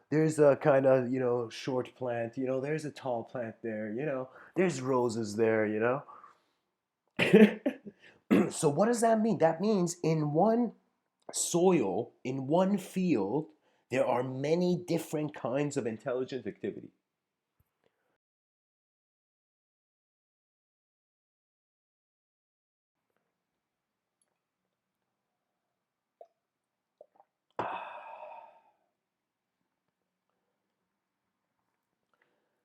Speaker 1: there's a kind of, short plant, there's a tall plant there, there's roses there, So what does that mean? That means in one soil, in one field, there are many different kinds of intelligent activity.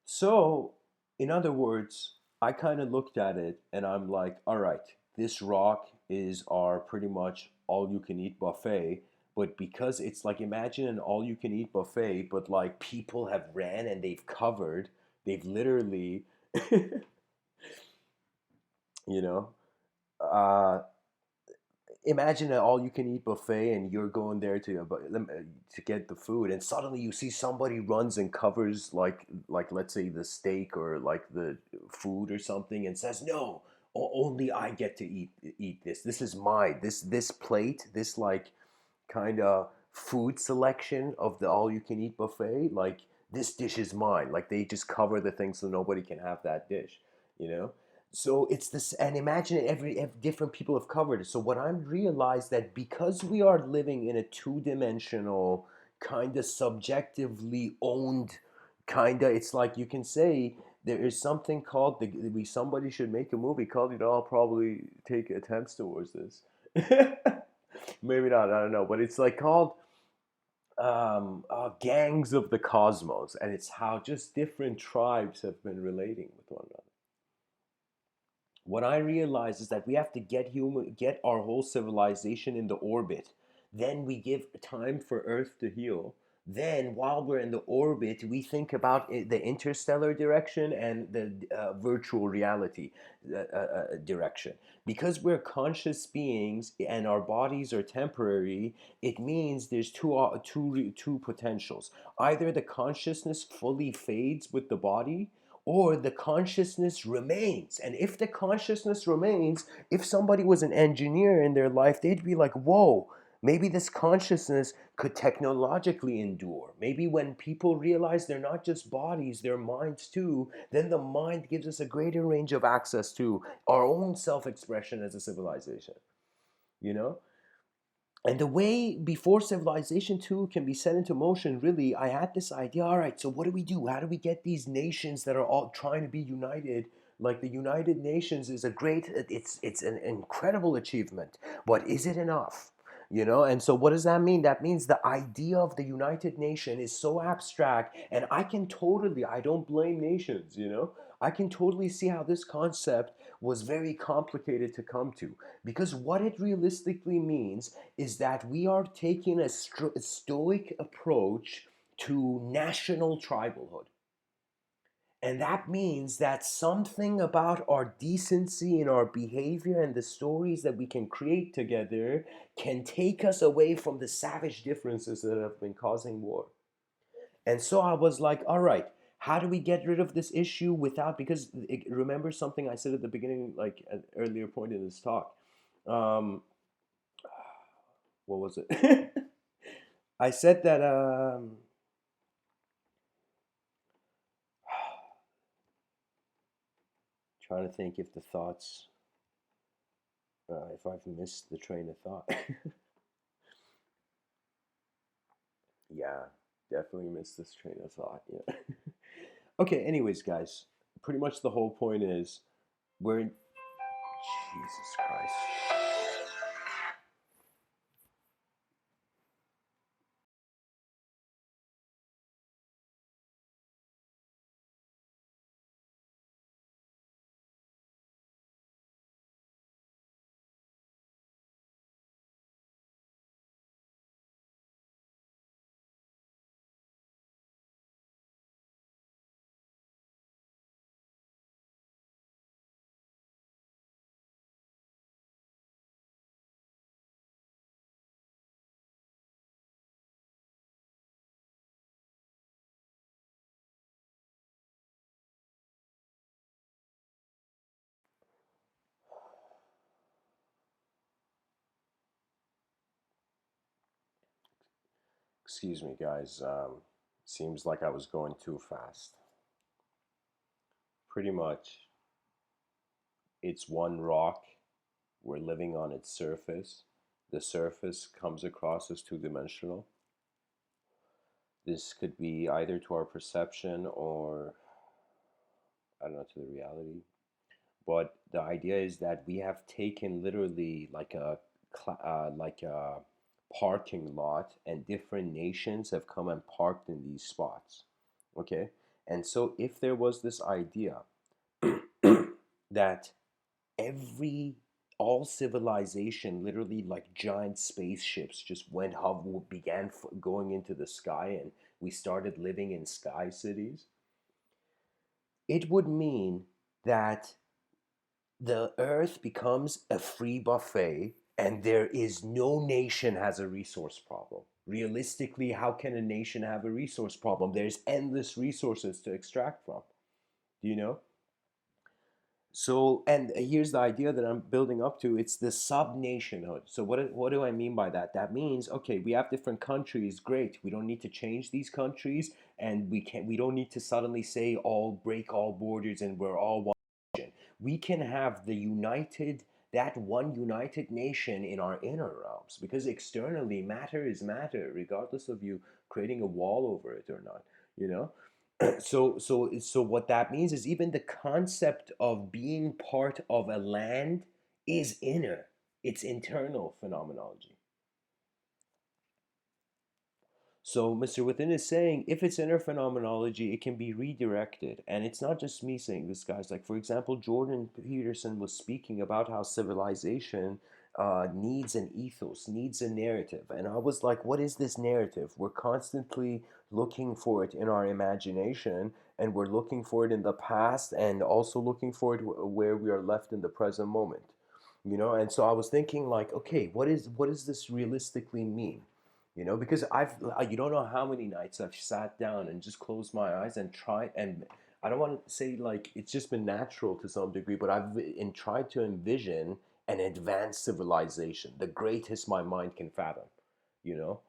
Speaker 1: So In other words, I kind of looked at it and I'm like, all right, this rock is our pretty much all you can eat buffet. But because it's like, imagine an all you can eat buffet, but like people have ran and they've covered, they've literally, you know, uh, imagine an all-you-can-eat buffet, and you're going there to get the food, and suddenly you see somebody runs and covers like let's say the steak or like the food or something, and says, "No, only I get to eat this. This is mine. This plate, this like kind of food selection of the all-you-can-eat buffet. Like this dish is mine. Like they just cover the thing so nobody can have that dish, you know." So it's this, and imagine every different people have covered it. So what I'm realized that because we are living in a two-dimensional kind of subjectively owned kind of, it's like you can say there is something called we somebody should make a movie called, I'll probably take attempts towards this. Maybe not, I don't know, but it's like called gangs of the cosmos, and it's how just different tribes have been relating with one another. What I realize is that we have to get our whole civilization in the orbit. Then we give time for Earth to heal. Then, while we're in the orbit, we think about the interstellar direction and the virtual reality direction. Because we're conscious beings and our bodies are temporary, it means there's two potentials. Either the consciousness fully fades with the body, or the consciousness remains. And if the consciousness remains, if somebody was an engineer in their life, they'd be like, whoa, maybe this consciousness could technologically endure. Maybe when people realize they're not just bodies, they're minds too, then the mind gives us a greater range of access to our own self expression as a civilization, you know? And the way before civilization too can be set into motion, really, I had this idea. All right, so what do we do? How do we get these nations that are all trying to be united? Like the United Nations is a great, it's an incredible achievement, but is it enough? And so what does that mean? That means the idea of the United Nation is so abstract, and I don't blame nations. I can totally see how this concept was very complicated to come to, because what it realistically means is that we are taking a stoic approach to national tribalhood. And that means that something about our decency and our behavior and the stories that we can create together can take us away from the savage differences that have been causing war. And so I was like, all right, how do we get rid of this issue without, because remember something I said at the beginning, like at an earlier point in this talk. Um, what was it? I said that trying to think if the thoughts, if I've missed the train of thought. Yeah, definitely missed this train of thought. Yeah. Okay. Anyways, guys, pretty much the whole point is we're in. Jesus Christ. Excuse me, guys. Seems like I was going too fast. Pretty much, it's one rock. We're living on its surface. The surface comes across as two-dimensional. This could be either to our perception or, I don't know, to the reality. But the idea is that we have taken literally like a parking lot, and different nations have come and parked in these spots. Okay, And so if there was this idea that every all civilization, literally like giant spaceships, just went began going into the sky, and we started living in sky cities, it would mean that the earth becomes a free buffet, and there is no nation has a resource problem. Realistically, how can a nation have a resource problem? There's endless resources to extract from. Do you know? So, and here's the idea that I'm building up to. It's the sub-nationhood. So what do I mean by that? That means, okay, we have different countries. Great. We don't need to change these countries, and we don't need to suddenly say all break all borders and we're all one nation. We can have that one united nation in our inner realms, because externally matter is matter, regardless of you creating a wall over it or not, you know? So what that means is even the concept of being part of a land is inner. It's internal phenomenology. So Mr. Within is saying if it's inner phenomenology, it can be redirected. And it's not just me saying this, guys. Like, for example, Jordan Peterson was speaking about how civilization needs an ethos, needs a narrative. And I was like, what is this narrative? We're constantly looking for it in our imagination, and we're looking for it in the past, and also looking for it where we are left in the present moment. And so I was thinking, like, okay, what does this realistically mean? Because you don't know how many nights I've sat down and just closed my eyes and tried, and I don't want to say like it's just been natural to some degree, but tried to envision an advanced civilization, the greatest my mind can fathom, you know?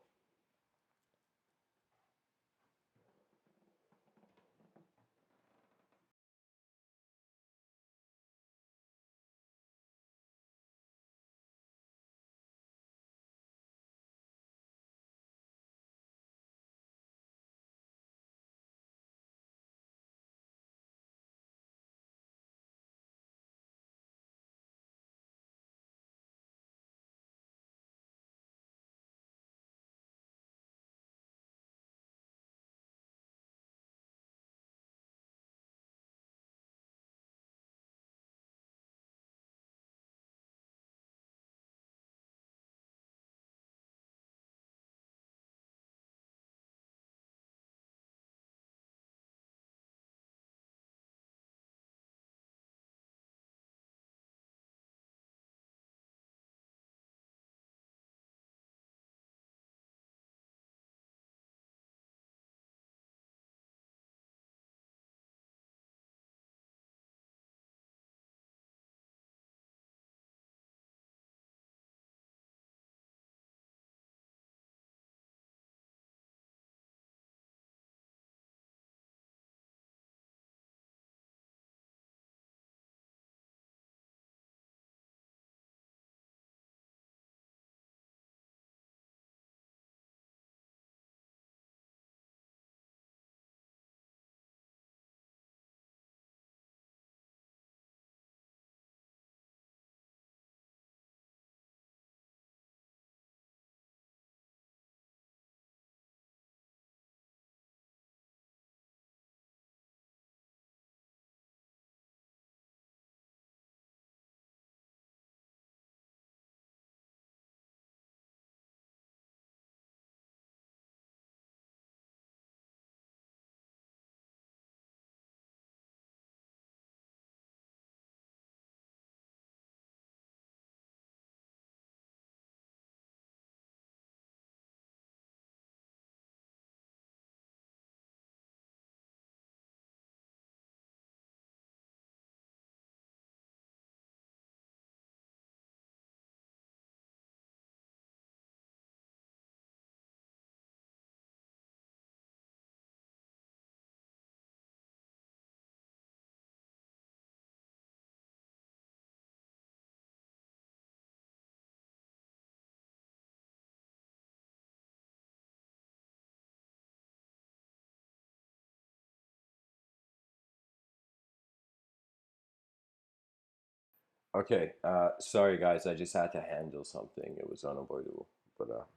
Speaker 1: Okay, sorry guys, I just had to handle something. It was unavoidable. But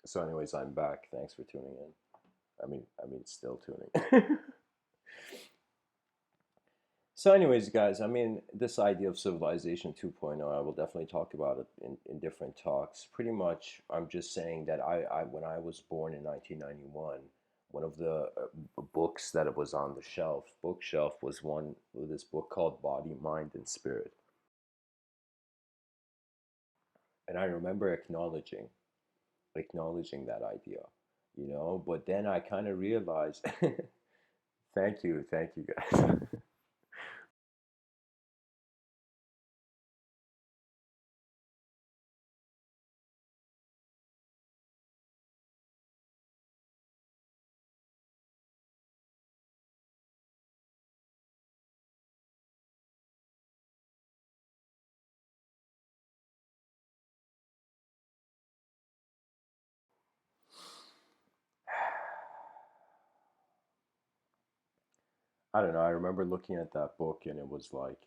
Speaker 1: so anyways, I'm back. Thanks for tuning in. I mean, still tuning. So, anyways, guys, I mean, this idea of civilization 2.0, I will definitely talk about it in different talks. Pretty much, I'm just saying that when I was born in 1991, one of the books that was on the bookshelf, was this book called Body, Mind, and Spirit. And I remember acknowledging that idea, but then I kind of realized, thank you guys. I don't know. I remember looking at that book and it was like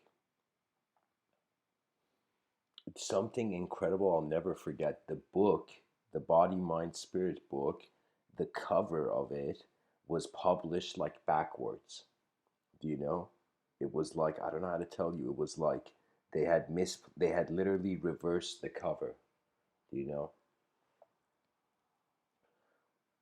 Speaker 1: something incredible I'll never forget. The book, the Body, Mind, Spirit book, the cover of it was published like backwards. Do you know? It was like, I don't know how to tell you. It was like they had literally reversed the cover. Do you know?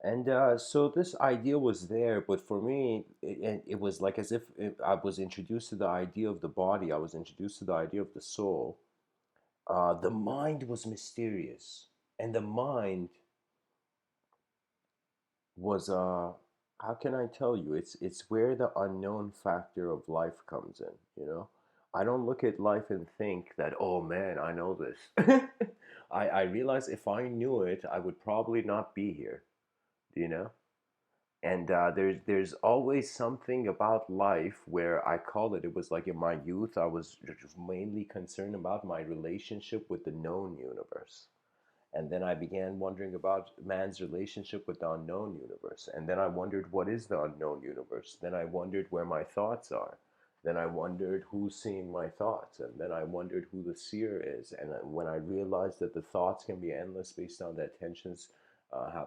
Speaker 1: And so this idea was there, but for me, it was like as if I was introduced to the idea of the body. I was introduced to the idea of the soul. The mind was mysterious, and the mind was how can I tell you? It's where the unknown factor of life comes in. I don't look at life and think that, oh man, I know this. I realize if I knew it, I would probably not be here. Do you know? And there's always something about life where I call it. It was like in my youth, I was just mainly concerned about my relationship with the known universe. And then I began wondering about man's relationship with the unknown universe. And then I wondered, what is the unknown universe? Then I wondered where my thoughts are. Then I wondered who's seeing my thoughts. And then I wondered who the seer is. And when I realized that the thoughts can be endless based on the attentions,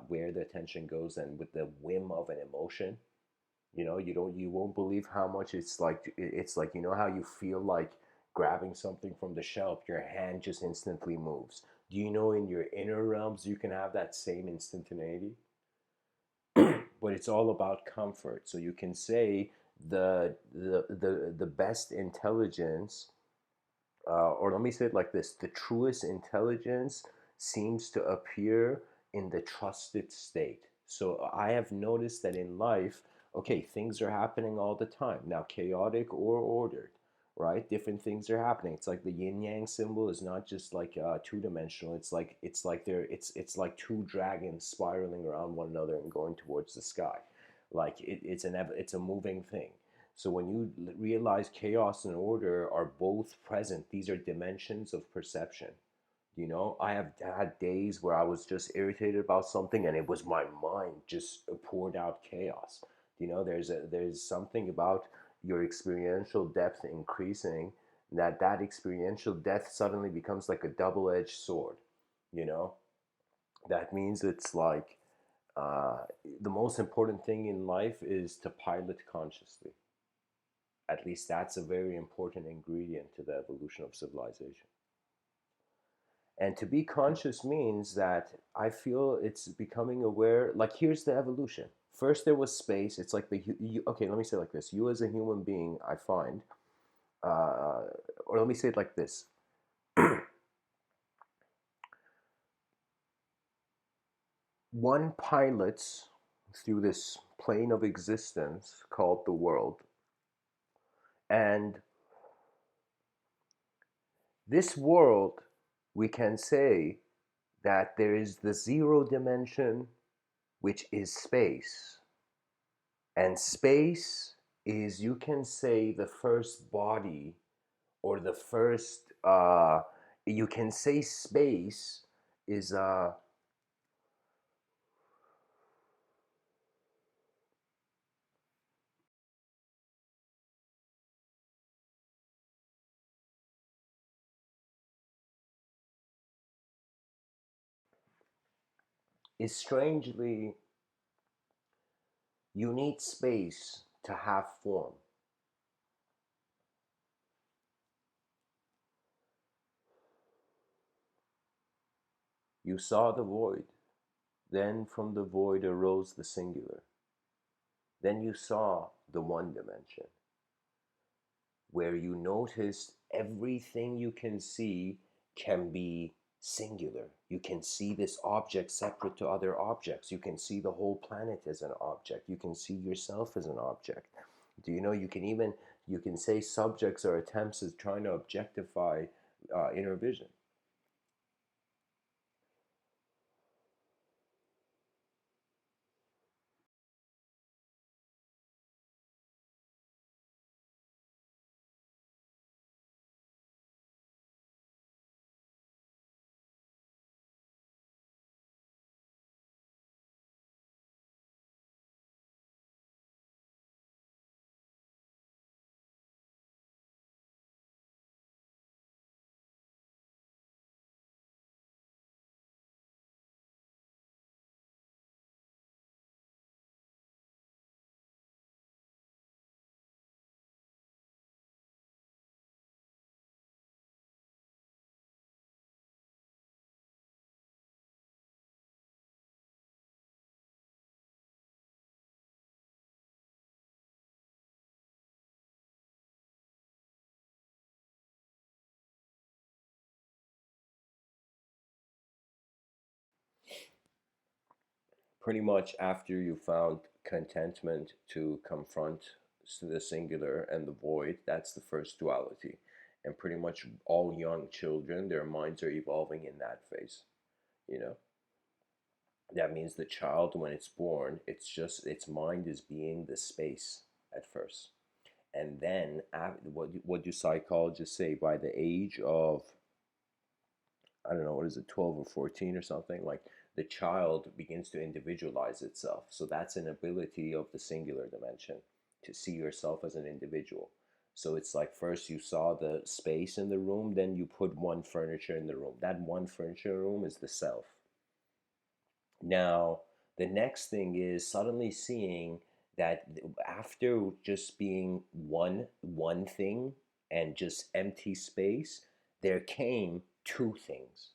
Speaker 1: where the attention goes, and with the whim of an emotion, you won't believe how much it's like, how you feel like grabbing something from the shelf, your hand just instantly moves. Do you know in your inner realms you can have that same instantaneity? But it's all about comfort. So you can say the best intelligence, or let me say it like this: the truest intelligence seems to appear in the trusted state. So I have noticed that in life, okay, things are happening all the time now, chaotic or ordered, right? Different things are happening. It's like the yin yang symbol is not just like two-dimensional. It's like two dragons spiraling around one another and going towards the sky. Like it's a moving thing. So when you realize chaos and order are both present, these are dimensions of perception. I have had days where I was just irritated about something and it was my mind just poured out chaos. There's something about your experiential depth increasing, that experiential depth suddenly becomes like a double-edged sword. You know, that means it's like uh, the most important thing in life is to pilot consciously. At least that's a very important ingredient to the evolution of civilization. And to be conscious means that I feel it's becoming aware. Like, here's the evolution. First, there was space. It's like okay, let me say it like this. You, as a human being, I find, uh, or let me say it like this. One pilots through this plane of existence called the world. And this world, we can say that there is the zero dimension, which is space. And space is, you can say, the first body, or the first, you can say space is strangely, you need space to have form. You saw the void. Then from the void arose the singular. Then you saw the one dimension, where you noticed everything you can see can be singular. You can see this object separate to other objects. You can see the whole planet as an object. You can see yourself as an object. Do you know you can say subjects are attempts at trying to objectify inner vision. Pretty much after you found contentment to confront the singular and the void, that's the first duality. And pretty much all young children, their minds are evolving in that phase. You know, that means the child, when it's born, it's just its mind is being the space at first. And then, what do psychologists say? By the age of, I don't know, what is it, 12 or 14 or something, like the child begins to individualize itself. So that's an ability of the singular dimension to see yourself as an individual. So it's like first you saw the space in the room, then you put one furniture in the room. That one furniture room is the self. Now, the next thing is suddenly seeing that after just being one thing and just empty space, there came two things.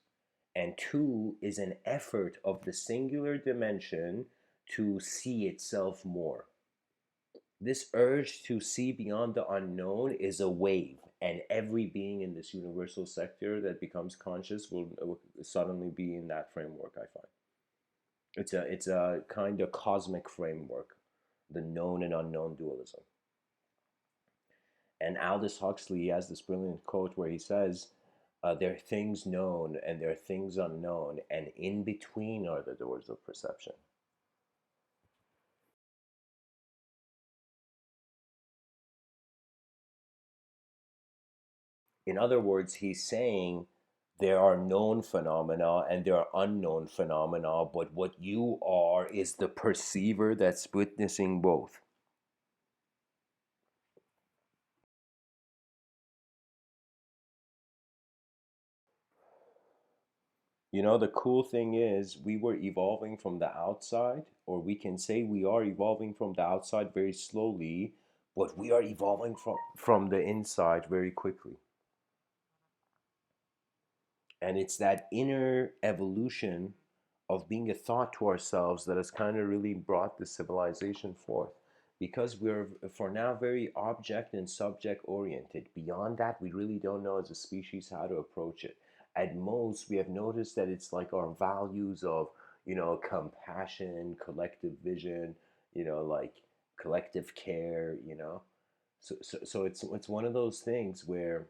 Speaker 1: And two is an effort of the singular dimension to see itself more. This urge to see beyond the unknown is a wave, and every being in this universal sector that becomes conscious will suddenly be in that framework, I find. It's a kind of cosmic framework, the known and unknown dualism. And Aldous Huxley has this brilliant quote where he says, "There are things known and there are things unknown, and in between are the doors of perception." In other words, he's saying there are known phenomena and there are unknown phenomena, but what you are is the perceiver that's witnessing both. You know, the cool thing is we were evolving from the outside, or we can say we are evolving from the outside very slowly, but we are evolving from the inside very quickly. And it's that inner evolution of being a thought to ourselves that has kind of really brought the civilization forth. Because we're, for now, very object and subject oriented. Beyond that, we really don't know as a species how to approach it. At most, we have noticed that it's like our values of, compassion, collective vision, like collective care, So it's one of those things where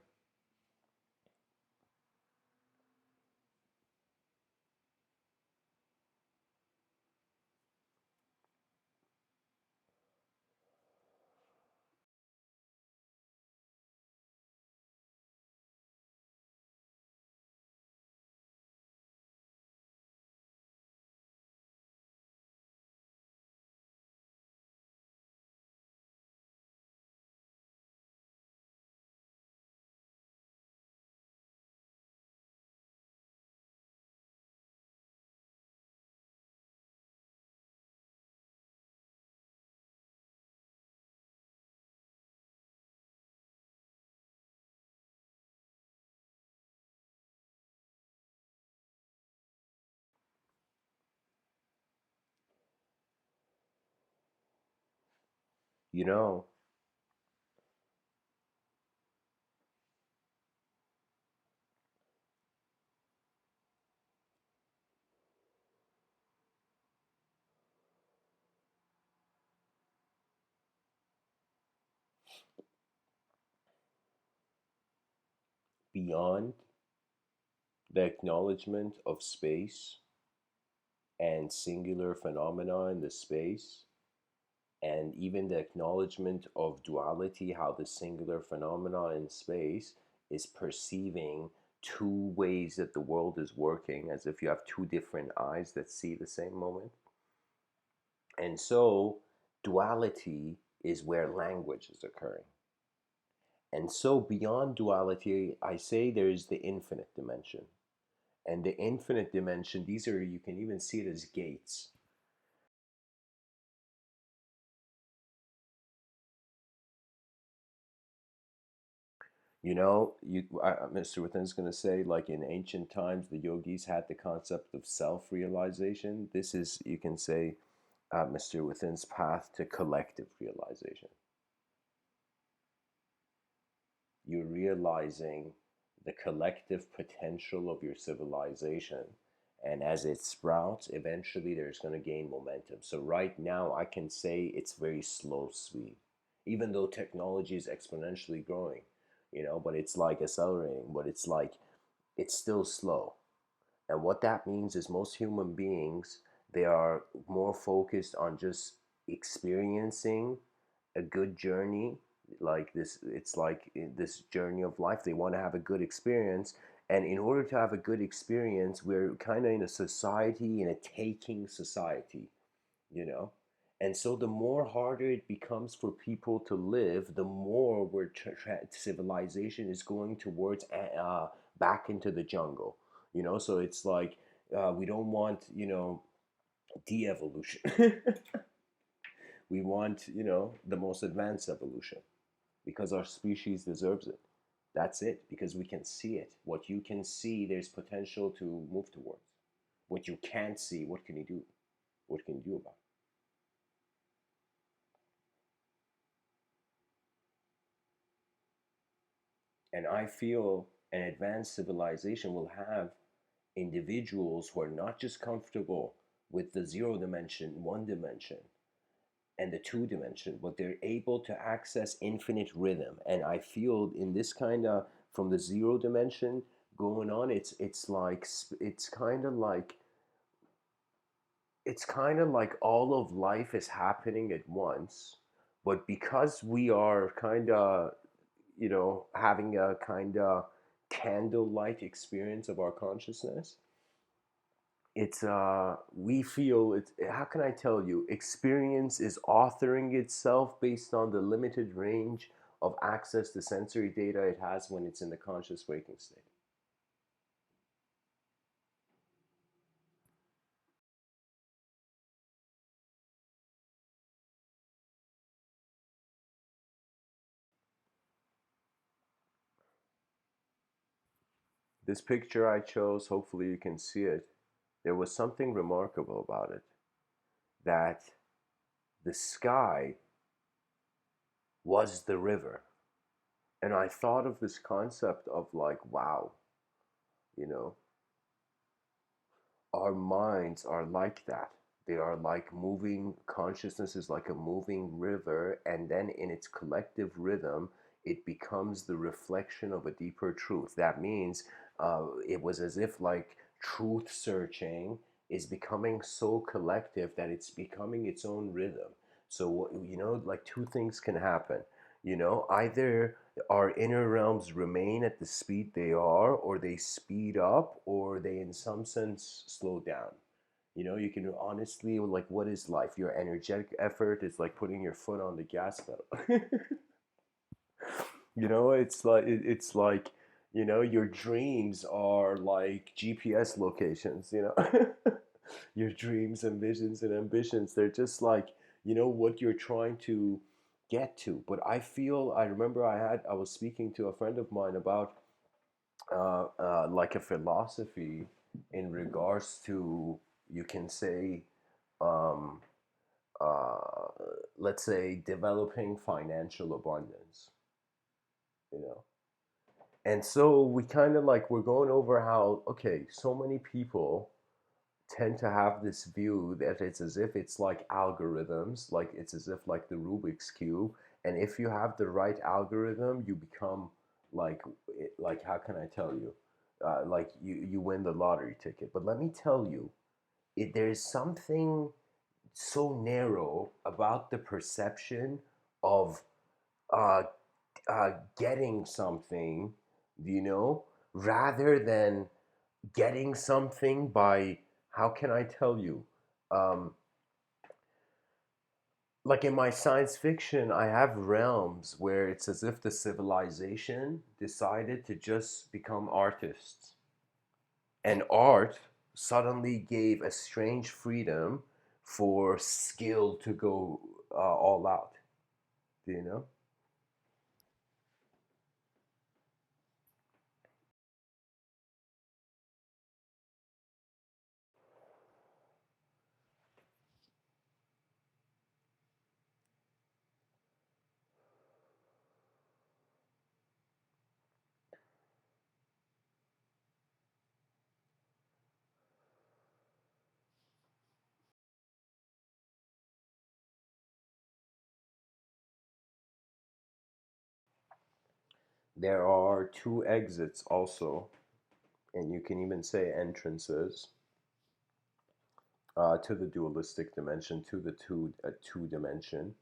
Speaker 1: You know, beyond the acknowledgement of space and singular phenomena in the space, and even the acknowledgement of duality, how the singular phenomena in space is perceiving two ways that the world is working, as if you have two different eyes that see the same moment. And so, duality is where language is occurring. And so, beyond duality, I say there's the infinite dimension. And the infinite dimension, these are, you can even see it as gates. Mr. Within is going to say, like in ancient times, the yogis had the concept of self realization. This is, you can say, Mr. Within's path to collective realization. You're realizing the collective potential of your civilization. And as it sprouts, eventually there's going to gain momentum. So, right now, I can say it's very slow speed, even though technology is exponentially growing, but it's like accelerating, but it's still slow. And what that means is most human beings, they are more focused on just experiencing a good journey, like this. It's like this journey of life. They want to have a good experience. And in order to have a good experience, we're kind of in a society, in a taking society, you know? And so the more harder it becomes for people to live, the more civilization is going towards back into the jungle, So it's like we don't want, de-evolution. We want, the most advanced evolution because our species deserves it. That's it, because we can see it. What you can see, there's potential to move towards. What you can't see, what can you do? What can you do about it? And I feel an advanced civilization will have individuals who are not just comfortable with the zero dimension, one dimension, and the two dimension, but they're able to access infinite rhythm. And I feel in this kind of, from the zero dimension going on, it's kind of like all of life is happening at once, but because we are kind of, having a kind of candlelight experience of our consciousness, it's we feel it's, how can I tell you, experience is authoring itself based on the limited range of access to sensory data it has when it's in the conscious waking state. This picture I chose, hopefully you can see it, there was something remarkable about it, that the sky was the river. And I thought of this concept of like, wow, you know, our minds are like that. They are like moving, consciousness is like a moving river, and then in its collective rhythm, it becomes the reflection of a deeper truth. That means it was as if like truth searching is becoming so collective that it's becoming its own rhythm. So, like two things can happen. Either our inner realms remain at the speed they are, or they speed up, or they, in some sense, slow down. You can honestly, like, what is life? Your energetic effort is like putting your foot on the gas pedal. It's like, your dreams are like GPS locations. Your dreams and visions and ambitions, they're just like, what you're trying to get to. But I remember I was speaking to a friend of mine about like a philosophy in regards to, you can say, um, uh, let's say, developing financial abundance, you know. And so we kind of like, we're going over how, okay, so many people tend to have this view that it's as if it's like algorithms, like it's as if like the Rubik's cube, and if you have the right algorithm, you become like, like how can I tell you, like you win the lottery ticket. But let me tell you, there's something so narrow about the perception of uh, getting something, you know, rather than getting something by, how can I tell you? Um, like in my science fiction, I have realms where it's as if the civilization decided to just become artists. And art suddenly gave a strange freedom for skill to go all out. Do you know? There are two exits also, and you can even say entrances to the dualistic dimension, to the two dimension.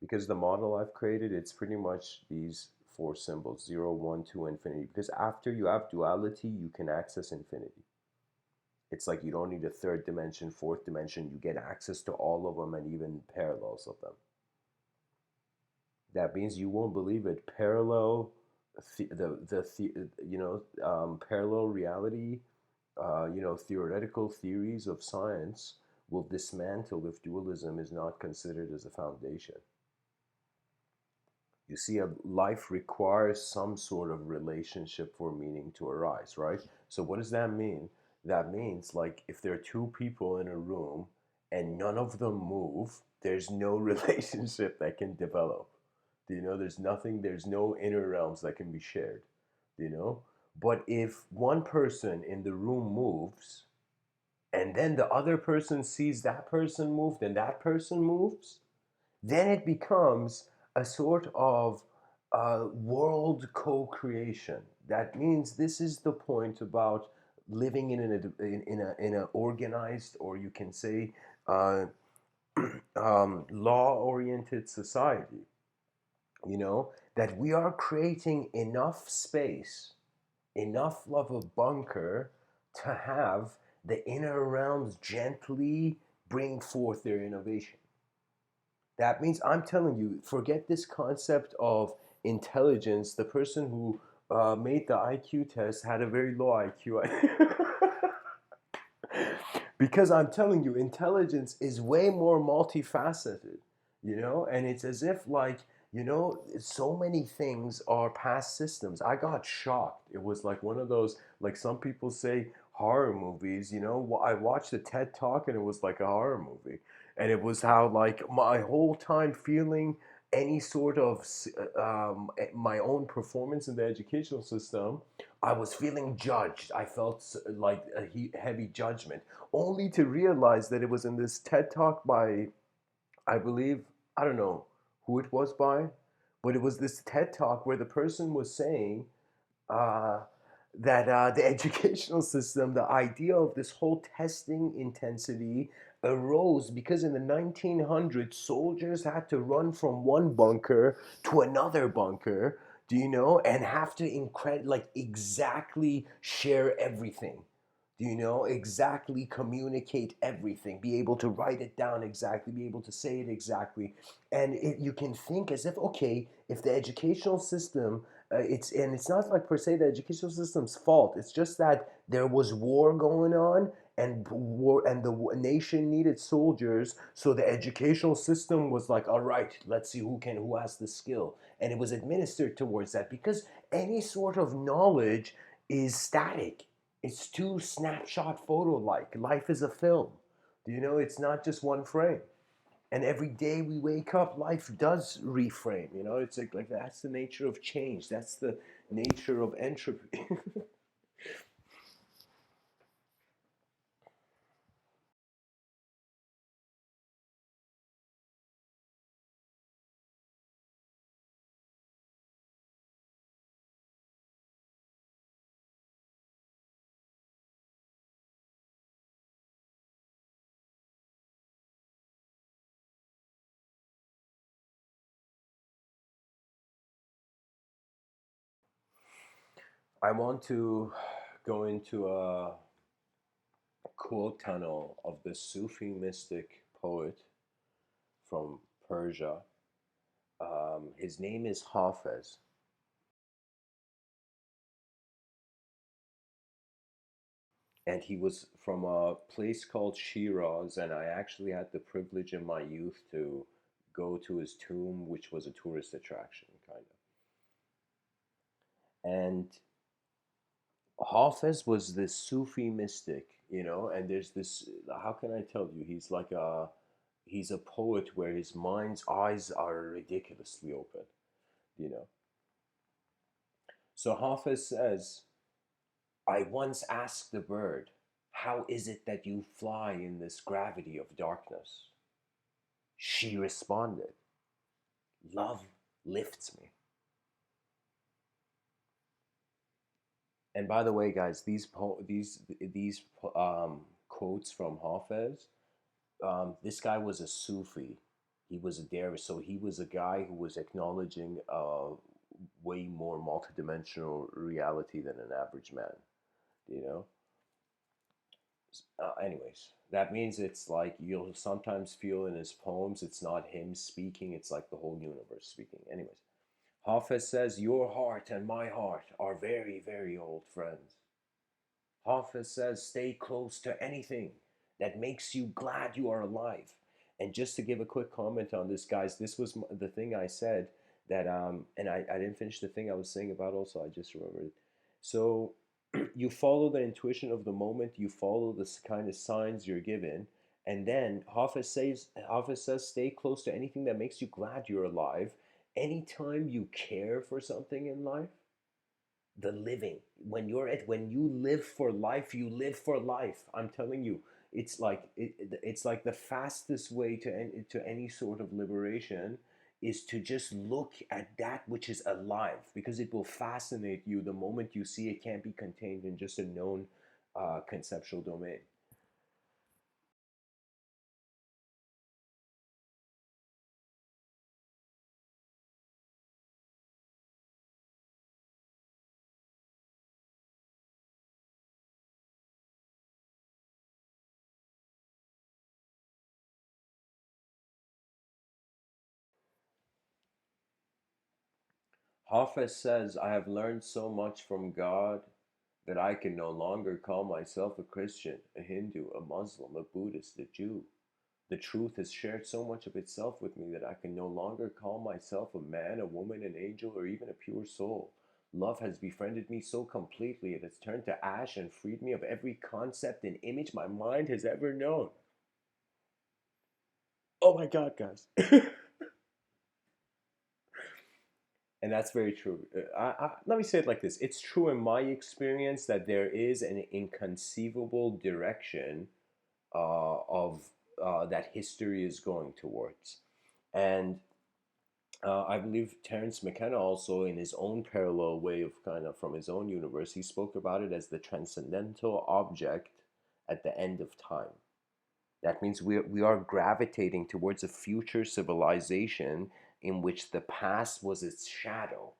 Speaker 1: Because the model I've created, it's pretty much these four symbols: zero, one, two, infinity. Because after you have duality, you can access infinity. It's like you don't need a third dimension, fourth dimension. You get access to all of them and even parallels of them. That means you won't believe it. Parallel, parallel reality, theoretical theories of science will dismantle if dualism is not considered as a foundation. You see, a life requires some sort of relationship for meaning to arise, right? So what does that mean? That means, like, if there are two people in a room and none of them move, there's no relationship that can develop. Do you know? There's nothing, there's no inner realms that can be shared. Do you know? But if one person in the room moves and then the other person sees that person move, then that person moves, then it becomes a sort of world co-creation. That means this is the point about living in a organized, or you can say uh, law-oriented society. You know, that we are creating enough space, enough of a bunker to have the inner realms gently bring forth their innovation. That means, I'm telling you, forget this concept of intelligence. The person who made the IQ test had a very low IQ. Because I'm telling you, intelligence is way more multifaceted, and it's as if, like, so many things are past systems. I got shocked. It was like one of those, like some people say, horror movies. I watched a TED talk and it was like a horror movie. And it was how, like, my whole time feeling any sort of my own performance in the educational system, I was feeling judged. I felt like a heavy judgment, only to realize that it was in this TED talk by, I believe, I don't know who it was by, but it was this TED talk where the person was saying uh, that the educational system, the idea of this whole testing intensity arose because in the 1900s, soldiers had to run from one bunker to another bunker, and have to like exactly share everything. Exactly communicate everything, be able to write it down exactly, be able to say it exactly. And you can think as if, okay, if the educational system, it's not like per se the educational system's fault. It's just that there was war going on, and the nation needed soldiers, so the educational system was like, all right, let's see who has the skill, and it was administered towards that, because any sort of knowledge is static. It's too snapshot photo like. Life is a film. Do you know it's not just one frame? And every day we wake up, life does reframe. You know, it's like that's the nature of change. That's the nature of entropy. I want to go into a quote tunnel of the Sufi mystic poet from Persia. His name is Hafez, and he was from a place called Shiraz. And I actually had the privilege in my youth to go to his tomb, which was a tourist attraction, kind of. And Hafez was this Sufi mystic, you know, and there's this, how can I tell you? He's a poet where his mind's eyes are ridiculously open, you know. So Hafez says, I once asked the bird, how is it that you fly in this gravity of darkness? She responded, love lifts me. And by the way, guys, these quotes from Hafez, this guy was a Sufi. He was a dervish, so he was a guy who was acknowledging way more multidimensional reality than an average man. You know. Anyways, that means it's like you'll sometimes feel in his poems it's not him speaking; it's like the whole universe speaking. Anyways, Hafez says, "Your heart and my heart are very, very old friends." Hafez says, stay close to anything that makes you glad you are alive. And just to give a quick comment on this, guys, this was the thing I said that, and I didn't finish the thing I was saying about also, I just remembered. So you follow the intuition of the moment, you follow the kind of signs you're given, and then Hafez says, stay close to anything that makes you glad you're alive. Anytime you care for something in life, the living, when you live for life, you live for life. I'm telling you, it's like the fastest way to any sort of liberation is to just look at that which is alive, because it will fascinate you the moment you see it can't be contained in just a known conceptual domain. Hafez says, I have learned so much from God that I can no longer call myself a Christian, a Hindu, a Muslim, a Buddhist, a Jew. The truth has shared so much of itself with me that I can no longer call myself a man, a woman, an angel, or even a pure soul. Love has befriended me so completely it has turned to ash and freed me of every concept and image my mind has ever known. Oh my God, guys. And that's very true. Let me say it like this. It's true in my experience that there is an inconceivable direction of that history is going towards. And I believe Terence McKenna also, in his own parallel way of kind of from his own universe, he spoke about it as the transcendental object at the end of time. That means we are gravitating towards a future civilization in which the past was its shadow.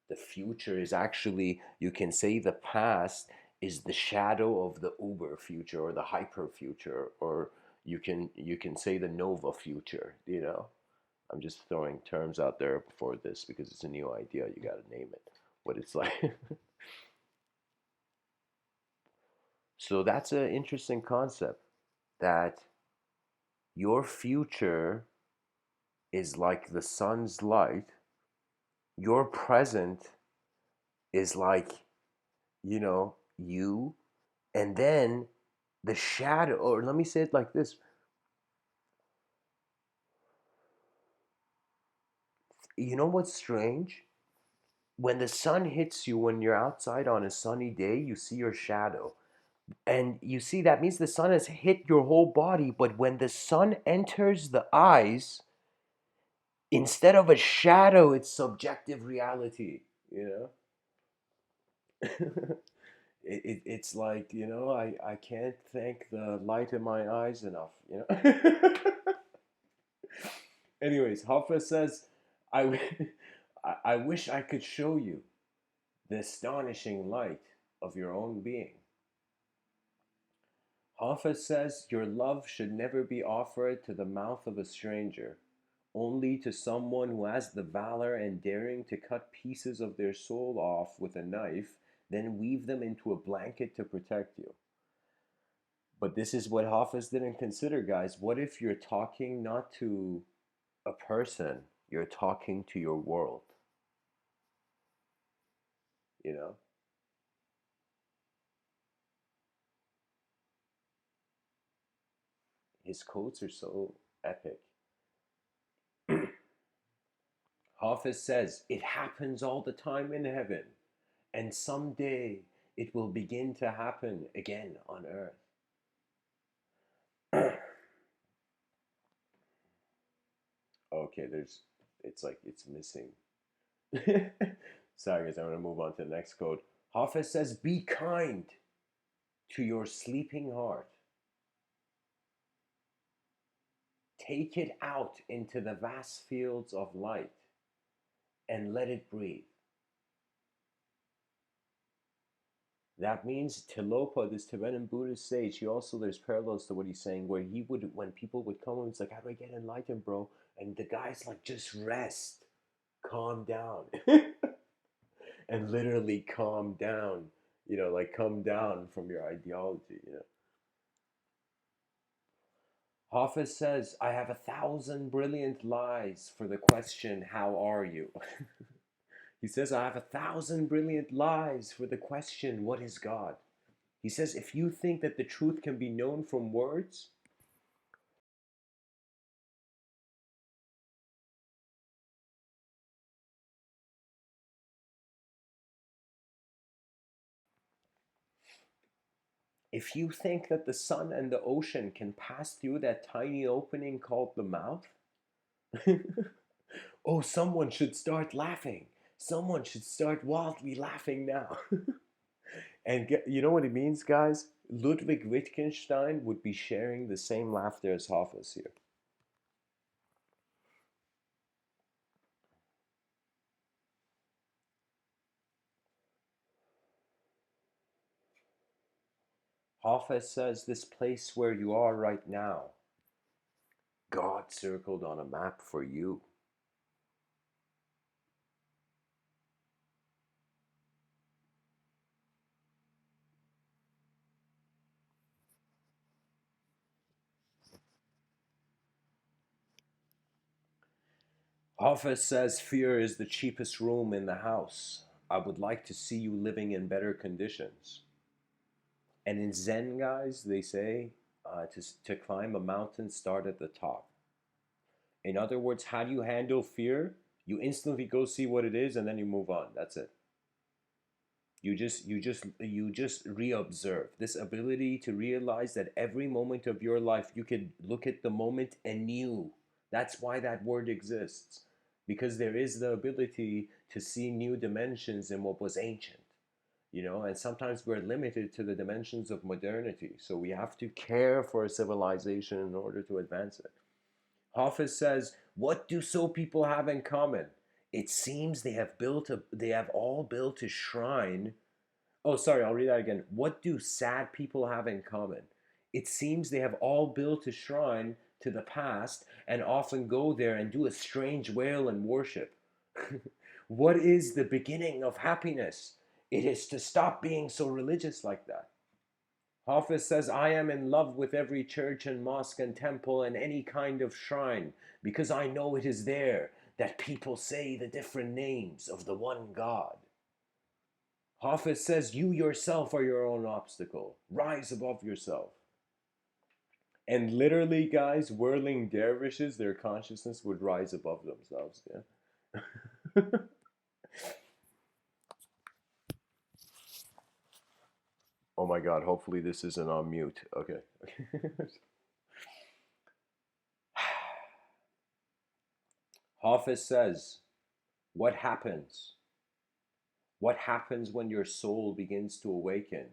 Speaker 1: The future is actually, you can say the past is the shadow of the uber future or the hyper future, or you can say the nova future, you know. I'm just throwing terms out there for this because it's a new idea. You got to name it what it's like. So that's an interesting concept, that your future is like the sun's light, your present is like, you, and then The shadow, or let me say it like this. You know what's strange? When the sun hits you when you're outside on a sunny day, you see your shadow. And you see, that means the sun has hit your whole body. But when the sun enters the eyes, instead of a shadow, it's subjective reality, you know? It's like, I can't thank the light in my eyes enough, you know? Anyways, Hoffa says, I, I wish I could show you the astonishing light of your own being. Hoffa says your love should never be offered to the mouth of a stranger, only to someone who has the valor and daring to cut pieces of their soul off with a knife, then weave them into a blanket to protect you. But this is what Hafiz didn't consider, guys. What if you're talking not to a person, you're talking to your world, you know? His quotes are so epic. Hafiz says, it happens all the time in heaven, and someday it will begin to happen again on earth. Okay, it's like it's missing. Sorry, guys, I'm going to move on to the next quote. Hafiz says, be kind to your sleeping heart. Take it out into the vast fields of light and let it breathe. That means Tilopa, this Tibetan Buddhist sage, he also, there's parallels to what he's saying, where he would, when people would come, he's like, how do I get enlightened, bro? And the guy's like, just rest, calm down. And literally calm down, like come down from your ideology. Hafiz says, I have 1,000 brilliant lies for the question, how are you? He says, I have 1,000 brilliant lies for the question, what is God? He says, if you think that the truth can be known from words, if you think that the sun and the ocean can pass through that tiny opening called the mouth, oh, someone should start laughing. Someone should start wildly laughing now. And you know what it means, guys? Ludwig Wittgenstein would be sharing the same laughter as Hafiz here. Hafiz says, this place where you are right now, God circled on a map for you. Hafiz says, fear is the cheapest room in the house. I would like to see you living in better conditions. And in Zen, guys, they say to climb a mountain, start at the top. In other words, how do you handle fear? You instantly go see what it is and then you move on. That's it. You just reobserve this ability to realize that every moment of your life you could look at the moment anew. That's why that word exists, because there is the ability to see new dimensions in what was ancient. And sometimes we're limited to the dimensions of modernity, so we have to care for a civilization in order to advance it. Hafiz says, what do so people have in common? It seems they have all built a shrine. Oh, sorry, I'll read that again. What do sad people have in common? It seems they have all built a shrine to the past and often go there and do a strange wail and worship. What is the beginning of happiness? It is to stop being so religious like that. Hafiz says, I am in love with every church and mosque and temple and any kind of shrine because I know it is there that people say the different names of the one God. Hafiz says, you yourself are your own obstacle. Rise above yourself. And literally, guys, whirling dervishes, their consciousness would rise above themselves. Yeah. Oh my God, hopefully this isn't on mute. Okay. Hafiz says, what happens? What happens when your soul begins to awaken,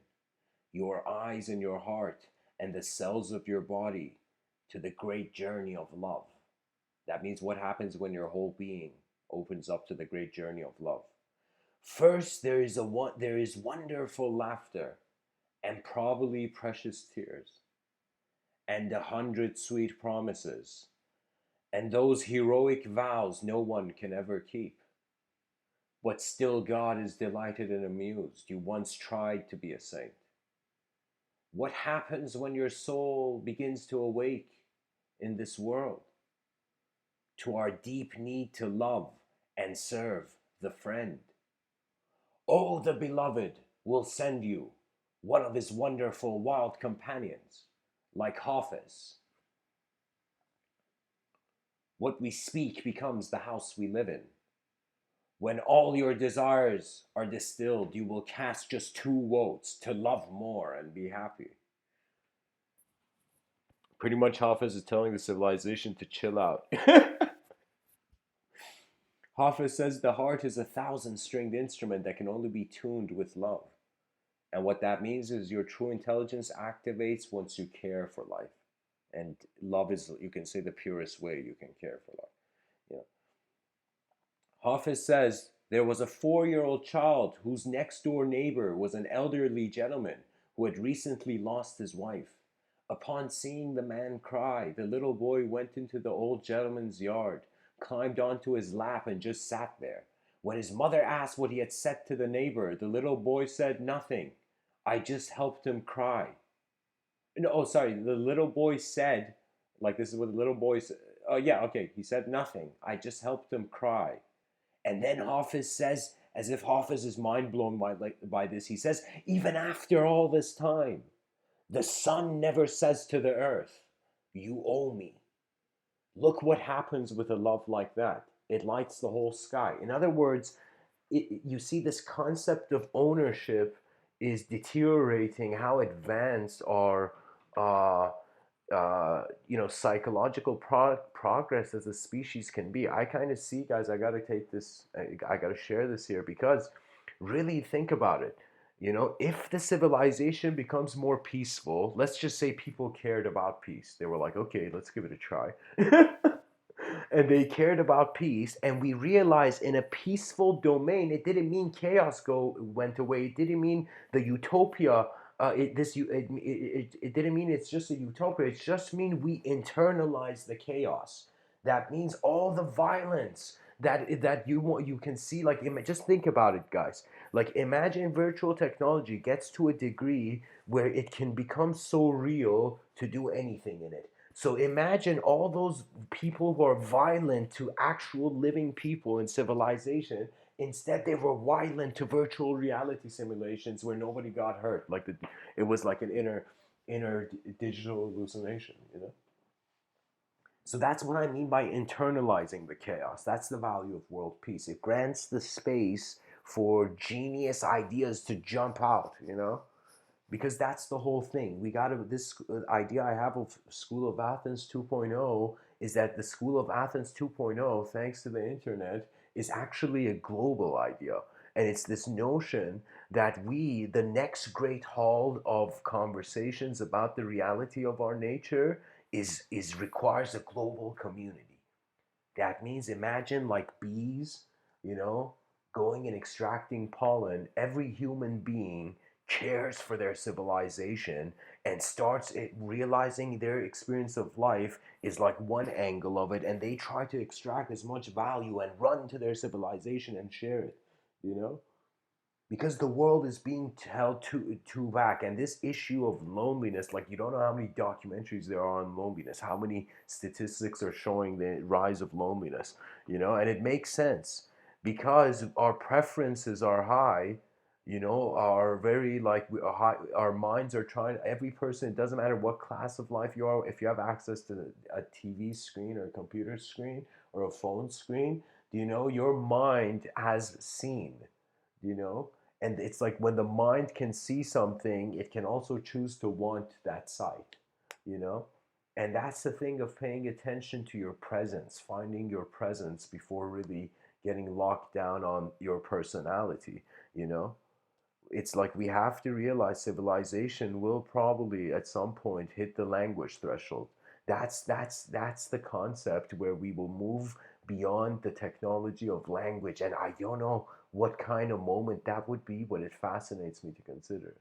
Speaker 1: your eyes and your heart and the cells of your body to the great journey of love? That means what happens when your whole being opens up to the great journey of love. First, there is wonderful laughter and probably precious tears and 100 sweet promises and those heroic vows no one can ever keep. But still God is delighted and amused. You once tried to be a saint. What happens when your soul begins to awake in this world to our deep need to love and serve the friend? Oh, the beloved will send you one of his wonderful wild companions, like Hafiz. What we speak becomes the house we live in. When all your desires are distilled, you will cast just 2 votes to love more and be happy. Pretty much Hafiz is telling the civilization to chill out. Hafiz says the heart is a 1,000-stringed instrument that can only be tuned with love. And what that means is your true intelligence activates once you care for life. And love is, you can say, the purest way you can care for life. You know, Hafiz says there was a 4-year-old child whose next door neighbor was an elderly gentleman who had recently lost his wife. Upon seeing the man cry, the little boy went into the old gentleman's yard, climbed onto his lap, and just sat there. When his mother asked what he had said to the neighbor, the little boy said, "Nothing. I just helped him cry." No, oh, sorry. The little boy said, like, this is what the little boy said. Oh, yeah, okay. He said, "Nothing. I just helped him cry." And then Hafiz says, as if Hafiz is mind blown by this, he says, "Even after all this time, the sun never says to the earth, 'You owe me.' Look what happens with a love like that. It lights the whole sky." In other words, you see this concept of ownership is deteriorating how advanced our uh, psychological progress as a species can be. I kind of see, guys, I got to take this, I got to share this here because really think about it. If the civilization becomes more peaceful, let's just say people cared about peace. They were like, okay, let's give it a try. And they cared about peace, and we realized in a peaceful domain, it didn't mean chaos went away. It didn't mean the utopia. It didn't mean it's just a utopia. It just mean we internalize the chaos. That means all the violence that you can see. Like, just think about it, guys. Like, imagine virtual technology gets to a degree where it can become so real to do anything in it. So imagine all those people who are violent to actual living people in civilization. Instead, they were violent to virtual reality simulations where nobody got hurt. It was like an inner digital hallucination. So that's what I mean by internalizing the chaos. That's the value of world peace. It grants the space for genius ideas to jump out. Because that's the whole thing. This idea I have of School of Athens 2.0 is that the School of Athens 2.0, thanks to the internet, is actually a global idea. And it's this notion that the next great hall of conversations about the reality of our nature requires a global community. That means imagine like bees, you know, going and extracting pollen. Every human being cares for their civilization and starts realizing their experience of life is like one angle of it, and they try to extract as much value and run to their civilization and share it. Because the world is being held too back, and this issue of loneliness, like, you don't know how many documentaries there are on loneliness, how many statistics are showing the rise of loneliness. And it makes sense because our preferences are high. you know, are very like our minds are trying. Every person, it doesn't matter what class of life you are, if you have access to a TV screen or a computer screen or a phone screen, do you know your mind has seen, do you know? And it's like when the mind can see something, it can also choose to want that sight, you know? And that's the thing of paying attention to your presence, finding your presence before really getting locked down on your personality, you know? It's like we have to realize civilization will probably at some point hit the language threshold. That's the concept where we will move beyond the technology of language, and I don't know what kind of moment that would be, but it fascinates me to consider.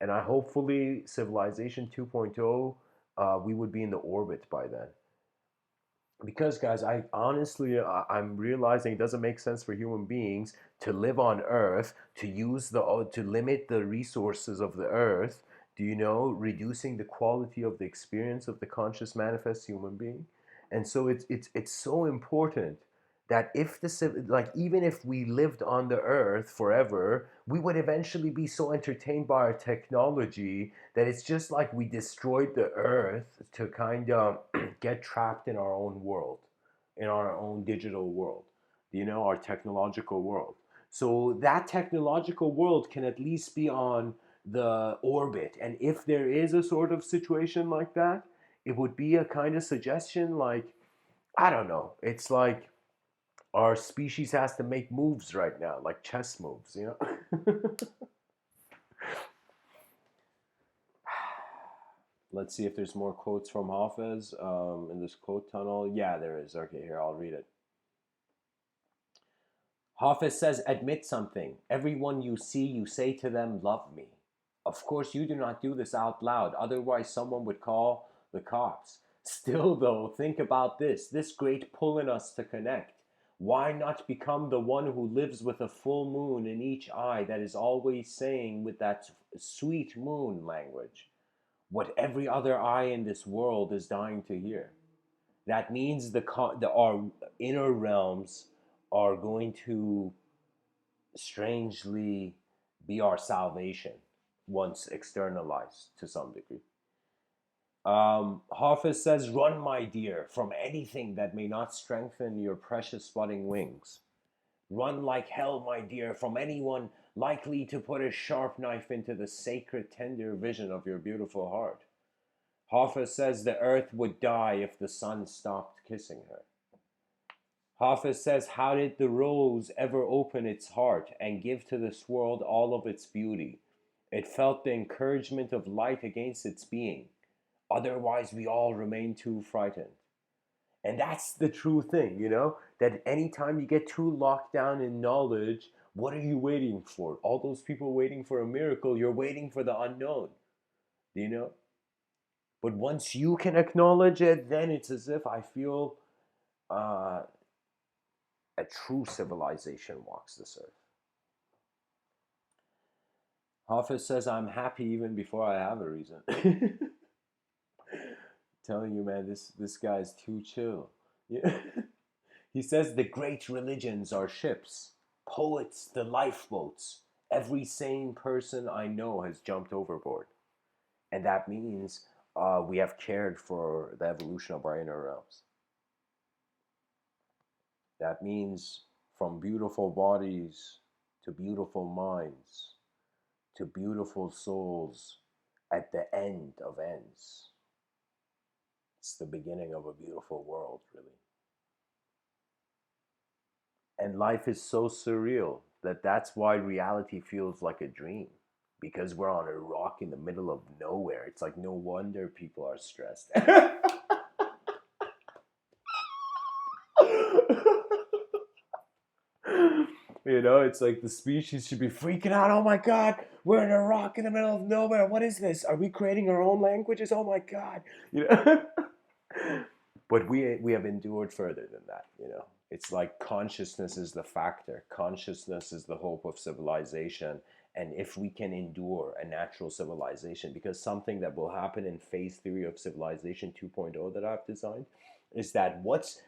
Speaker 1: And I hopefully civilization 2.0, we would be in the orbit by then. Because guys, I honestly, I'm realizing it doesn't make sense for human beings to live on earth, to use to limit the resources of the earth, do you know, reducing the quality of the experience of the conscious manifest human being. And so it's so important that if like even if we lived on the earth forever, we would eventually be so entertained by our technology that it's just like we destroyed the earth to kind of get trapped in our own world, in our own digital world, you know, our technological world. So that technological world can at least be on the orbit. And if there is a sort of situation like that, it would be a kind of suggestion like, I don't know, it's like our species has to make moves right now, like chess moves, you know? Let's see if there's more quotes from Hafez in this quote tunnel. Yeah, there is. Okay, here, I'll read it. Hafez says, admit something. Everyone you see, you say to them, love me. Of course, you do not do this out loud, otherwise, someone would call the cops. Still, though, think about this great pull in us to connect. Why not become the one who lives with a full moon in each eye that is always saying with that sweet moon language what every other eye in this world is dying to hear? That means our inner realms are going to strangely be our salvation once externalized to some degree. Hafiz says, run, my dear, from anything that may not strengthen your precious budding wings. Run like hell, my dear, from anyone likely to put a sharp knife into the sacred, tender vision of your beautiful heart. Hafiz says the earth would die if the sun stopped kissing her. Hafiz says, how did the rose ever open its heart and give to this world all of its beauty? It felt the encouragement of light against its being. Otherwise, we all remain too frightened. And that's the true thing, you know? That anytime you get too locked down in knowledge, what are you waiting for? All those people waiting for a miracle, you're waiting for the unknown, you know? But once you can acknowledge it, then it's as if I feel uh, a true civilization walks this earth. Hafiz says, I'm happy even before I have a reason. Telling you, man, this guy's too chill. Yeah. He says the great religions are ships, poets the lifeboats. Every sane person I know has jumped overboard. And that means we have cared for the evolution of our inner realms. That means from beautiful bodies to beautiful minds to beautiful souls at the end of ends. It's the beginning of a beautiful world, really. And life is so surreal that that's why reality feels like a dream. Because we're on a rock in the middle of nowhere. It's like no wonder people are stressed. You know, it's like the species should be freaking out. Oh my God, we're in a rock in the middle of nowhere. What is this? Are we creating our own languages? Oh my God. You know? But we have endured further than that, you know. It's like consciousness is the factor. Consciousness is the hope of civilization. And if we can endure a natural civilization, because something that will happen in phase 3 of civilization 2.0 that I've designed is that what's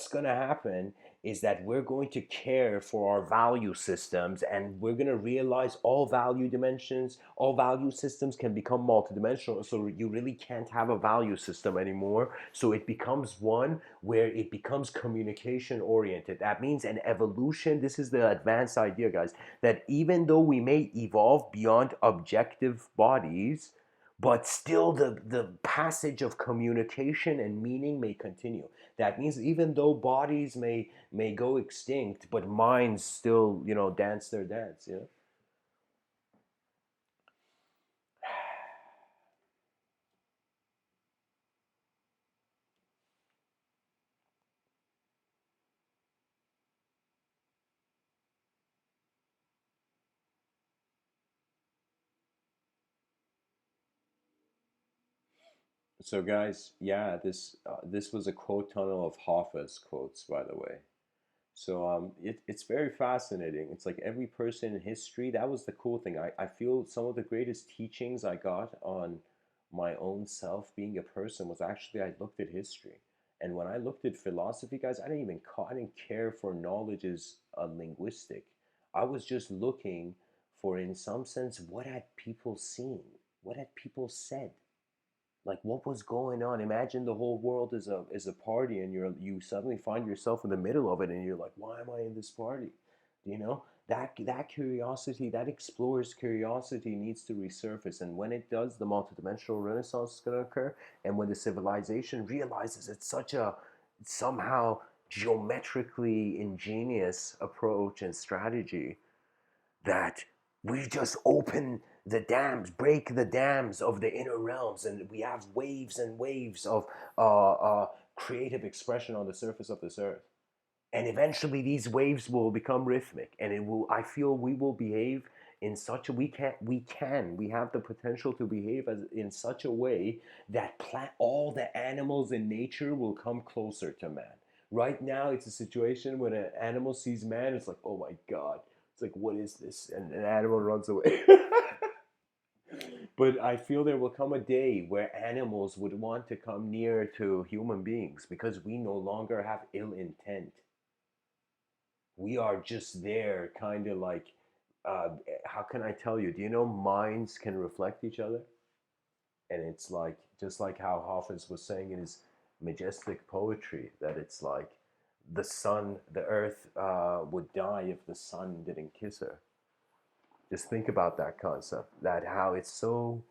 Speaker 1: going to happen is that we're going to care for our value systems, and we're going to realize all value dimensions, all value systems can become multidimensional. So you really can't have a value system anymore. So it becomes one where it becomes communication oriented. That means an evolution. This is the advanced idea, guys, that even though we may evolve beyond objective bodies, but still the passage of communication and meaning may continue. That means even though bodies may go extinct, but minds still, dance their dance, So guys, yeah, this was a quote tunnel of Hoffa's quotes, by the way. So it's very fascinating. It's like every person in history, that was the cool thing. I feel some of the greatest teachings I got on my own self being a person was actually I looked at history. And when I looked at philosophy, guys, I didn't care for knowledges linguistic. I was just looking for, in some sense, what had people seen? What had people said? Like, what was going on? Imagine the whole world is a party, and you suddenly find yourself in the middle of it, and you're like, why am I in this party? That curiosity, that explorer's curiosity, needs to resurface. And when it does, the multidimensional renaissance is going to occur. And when the civilization realizes it's such a somehow geometrically ingenious approach and strategy, that we just open the dams, break the dams of the inner realms, and we have waves and waves of creative expression on the surface of this earth. And eventually, these waves will become rhythmic, and it will. I feel we will behave in such a we have the potential to behave as in such a way that all the animals in nature will come closer to man. Right now, it's a situation when an animal sees man, it's like, oh my god, it's like, what is this? And an animal runs away. But I feel there will come a day where animals would want to come near to human beings because we no longer have ill intent. We are just there, kind of like, uh, how can I tell you? Do you know minds can reflect each other? And it's like, just like how Hafiz was saying in his majestic poetry, that it's like the earth would die if the sun didn't kiss her. Just think about that concept, that how it's so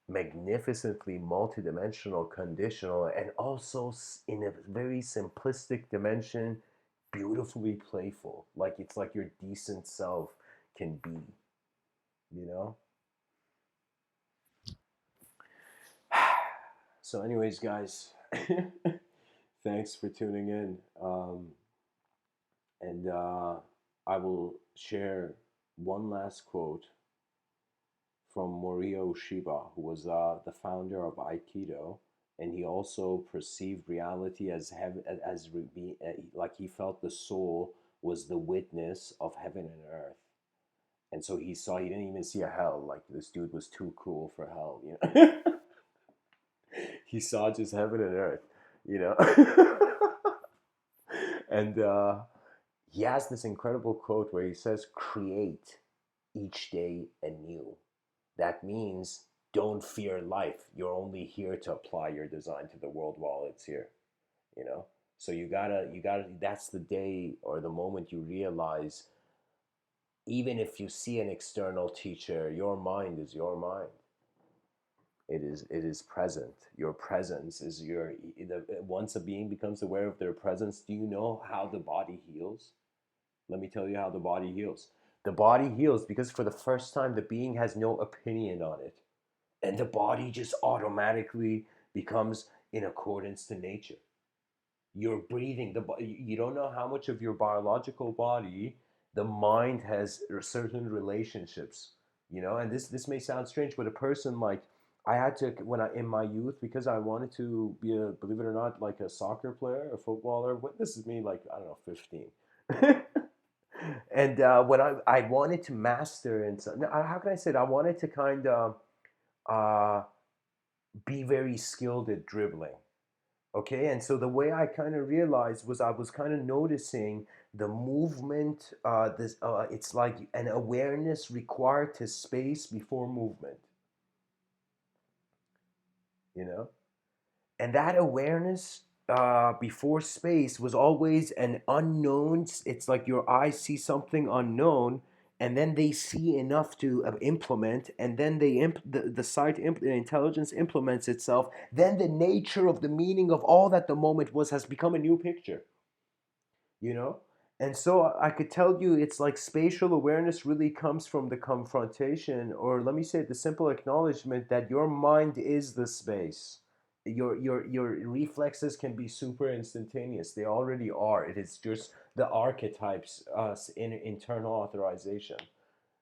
Speaker 1: magnificently multidimensional, conditional, and also in a very simplistic dimension, beautifully playful. Like it's like your decent self can be, you know? So, anyways, guys, thanks for tuning in. And I will share one last quote from Morio Shiba, who was the founder of Aikido, and he also perceived reality as like he felt the soul was the witness of heaven and earth, and so he didn't even see a hell. Like this dude was too cool for hell, He saw just heaven and earth, you know. And he has this incredible quote where he says, "Create each day anew." That means don't fear life. You're only here to apply your design to the world while it's here, you know? So you gotta, that's the day or the moment you realize, even if you see an external teacher, your mind is your mind. It is present. Your presence is once a being becomes aware of their presence, do you know how the body heals? Let me tell you how the body heals. The body heals because for the first time the being has no opinion on it, and the body just automatically becomes in accordance to nature. You're breathing you don't know how much of your biological body the mind has certain relationships, and this may sound strange, but a person like, I had to, when I in my youth, because I wanted to be a, believe it or not, like a soccer player, a footballer. What, this is me, like, I don't know, 15. And when I wanted to master, and so, how can I say it? I wanted to kind of uh, be very skilled at dribbling. Okay, and so the way I kind of realized was I was kind of noticing the movement. This it's like an awareness required to space before movement. You know, and that awareness before space was always an unknown. It's like your eyes see something unknown, and then they see enough to implement, and then the intelligence implements itself. Then the nature of the meaning of all that the moment was has become a new picture. You know, and so I could tell you it's like spatial awareness really comes from the confrontation, or let me say the simple acknowledgement that your mind is the space. Your reflexes can be super instantaneous. They already are. It is just the archetypes in internal authorization,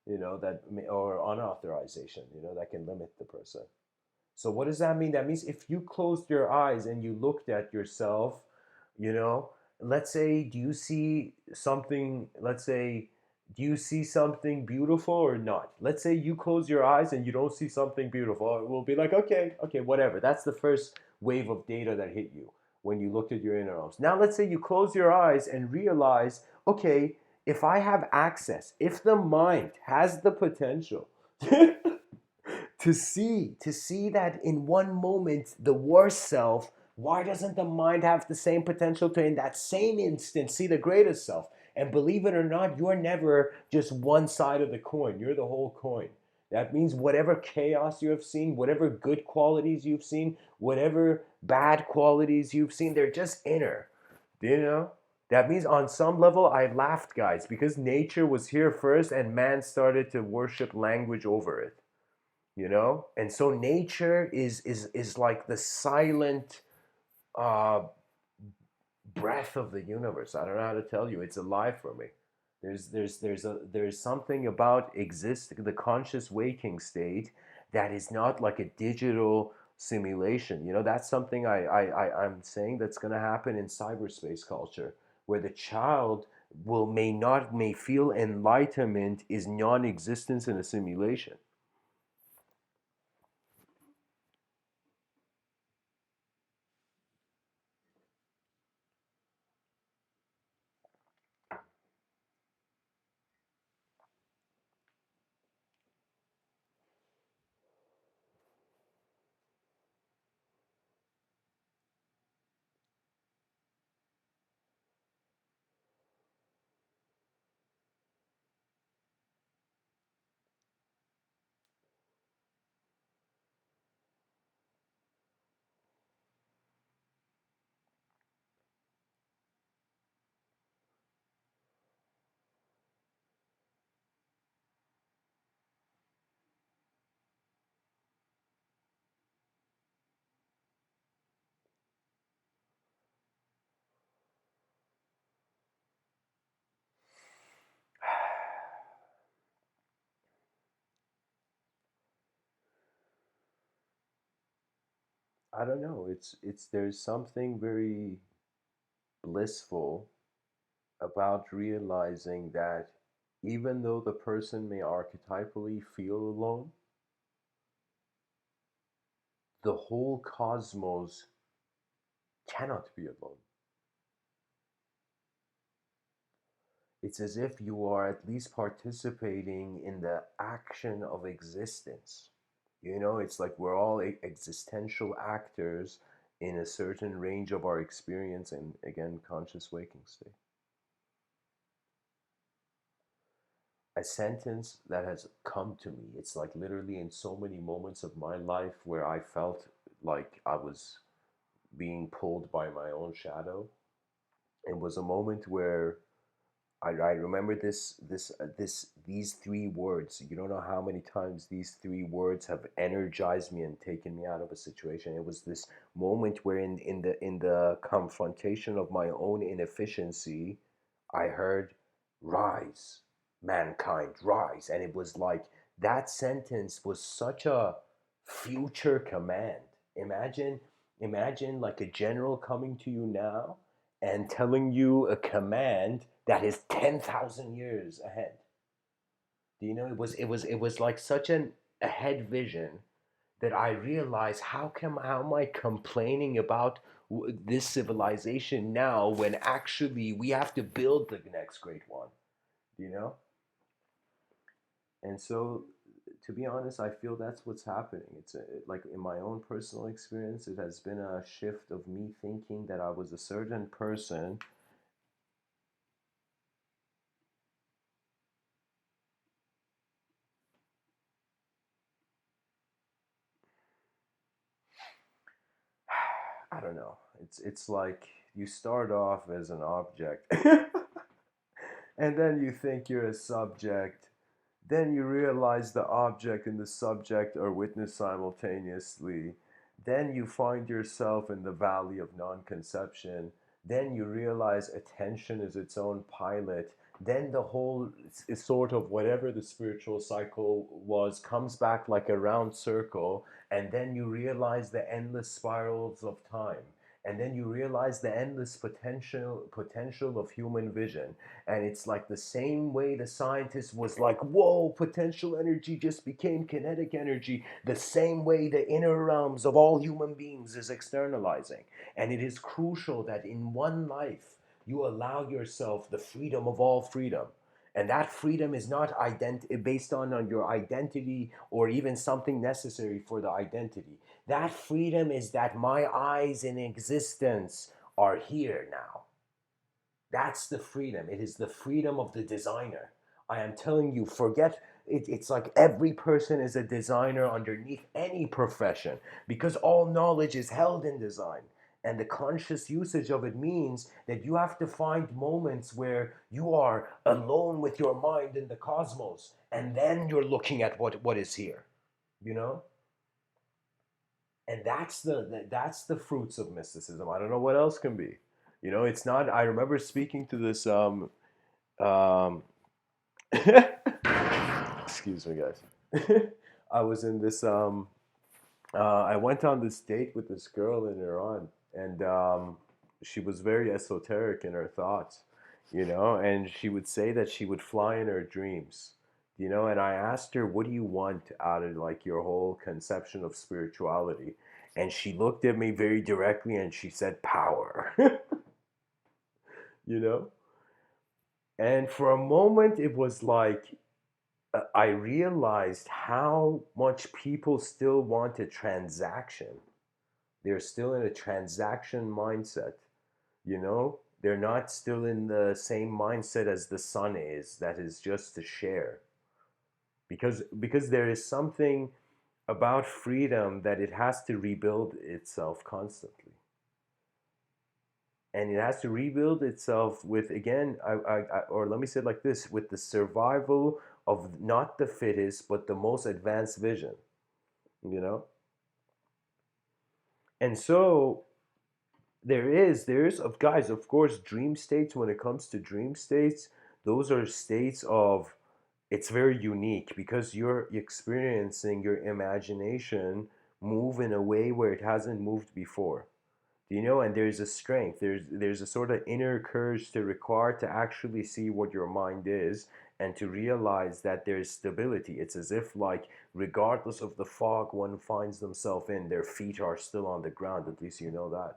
Speaker 1: that or unauthorization, that can limit the person. So what does that mean? That means if you closed your eyes and you looked at yourself, you know, let's say, do you see something, let's say, do you see something beautiful or not? Let's say you close your eyes and you don't see something beautiful. We'll be like, okay, okay, whatever. That's the first wave of data that hit you when you looked at your inner realms. Now let's say you close your eyes and realize, okay, if I have access, if the mind has the potential to see that in one moment the worst self, why doesn't the mind have the same potential to in that same instant see the greatest self? And believe it or not, you're never just one side of the coin, you're the whole coin. That means whatever chaos you have seen, whatever good qualities you've seen, whatever bad qualities you've seen, they're just inner. That means on some level I laughed, guys, because nature was here first and man started to worship language over it. And so nature is like the silent uh breath of the universe. I don't know how to tell you, it's alive for me. There's something about the conscious waking state that is not like a digital simulation. That's something I'm saying that's going to happen in cyberspace culture, where the child may feel enlightenment is non-existence in a simulation. I don't know. It's there's something very blissful about realizing that even though the person may archetypally feel alone, the whole cosmos cannot be alone. It's as if you are at least participating in the action of existence. It's like we're all existential actors in a certain range of our experience and, again, conscious waking state. A sentence that has come to me. It's like literally in so many moments of my life where I felt like I was being pulled by my own shadow. It was a moment where I remember these three words. You don't know how many times these three words have energized me and taken me out of a situation. It was this moment where in the confrontation of my own inefficiency, I heard, "Rise, mankind, rise." And it was like that sentence was such a future command. Imagine like a general coming to you now and telling you a command that is 10,000 years ahead. Do you know, it was like such an ahead vision that I realize how am I complaining about this civilization now when actually we have to build the next great one, you know? And so, to be honest, I feel that's what's happening. Like in my own personal experience, it has been a shift of me thinking that I was a certain person. I don't know. It's like you start off as an object, and then you think you're a subject. Then you realize the object and the subject are witnessed simultaneously. Then you find yourself in the valley of non conception. Then you realize attention is its own pilot. Then the whole is sort of whatever the spiritual cycle was comes back like a round circle. And then you realize the endless spirals of time. And then you realize the endless potential of human vision. And it's like the same way the scientist was like, whoa, potential energy just became kinetic energy, the same way the inner realms of all human beings is externalizing. And it is crucial that in one life you allow yourself the freedom of all freedom. And that freedom is not based on your identity or even something necessary for the identity. That freedom is that my eyes in existence are here now. That's the freedom. It is the freedom of the designer. I am telling you, forget it. It's like every person is a designer underneath any profession because all knowledge is held in design. And the conscious usage of it means that you have to find moments where you are alone with your mind in the cosmos, and then you're looking at what is here, you know? And that's the fruits of mysticism. I don't know what else can be. It's not. I remember speaking to this um excuse me, guys. I was in this I went on this date with this girl in Iran, and she was very esoteric in her thoughts, and she would say that she would fly in her dreams, and I asked her, what do you want out of like your whole conception of spirituality? And she looked at me very directly and she said, power. you know? And for a moment, it was like I realized how much people still want a transaction. They're still in a transaction mindset, you know? They're not still in the same mindset as the sun is, that is just to share. Because there is something about freedom that it has to rebuild itself constantly. And it has to rebuild itself with, again, or let me say it like this, with the survival of not the fittest but the most advanced vision, you know. And so there's of guys, of course, dream states. When it comes to dream states, those are states of, it's very unique because you're experiencing your imagination move in a way where it hasn't moved before. And there's a strength, there's a sort of inner courage to require to actually see what your mind is, and to realize that there's stability. It's as if, like, regardless of the fog one finds themselves in, their feet are still on the ground. At least that.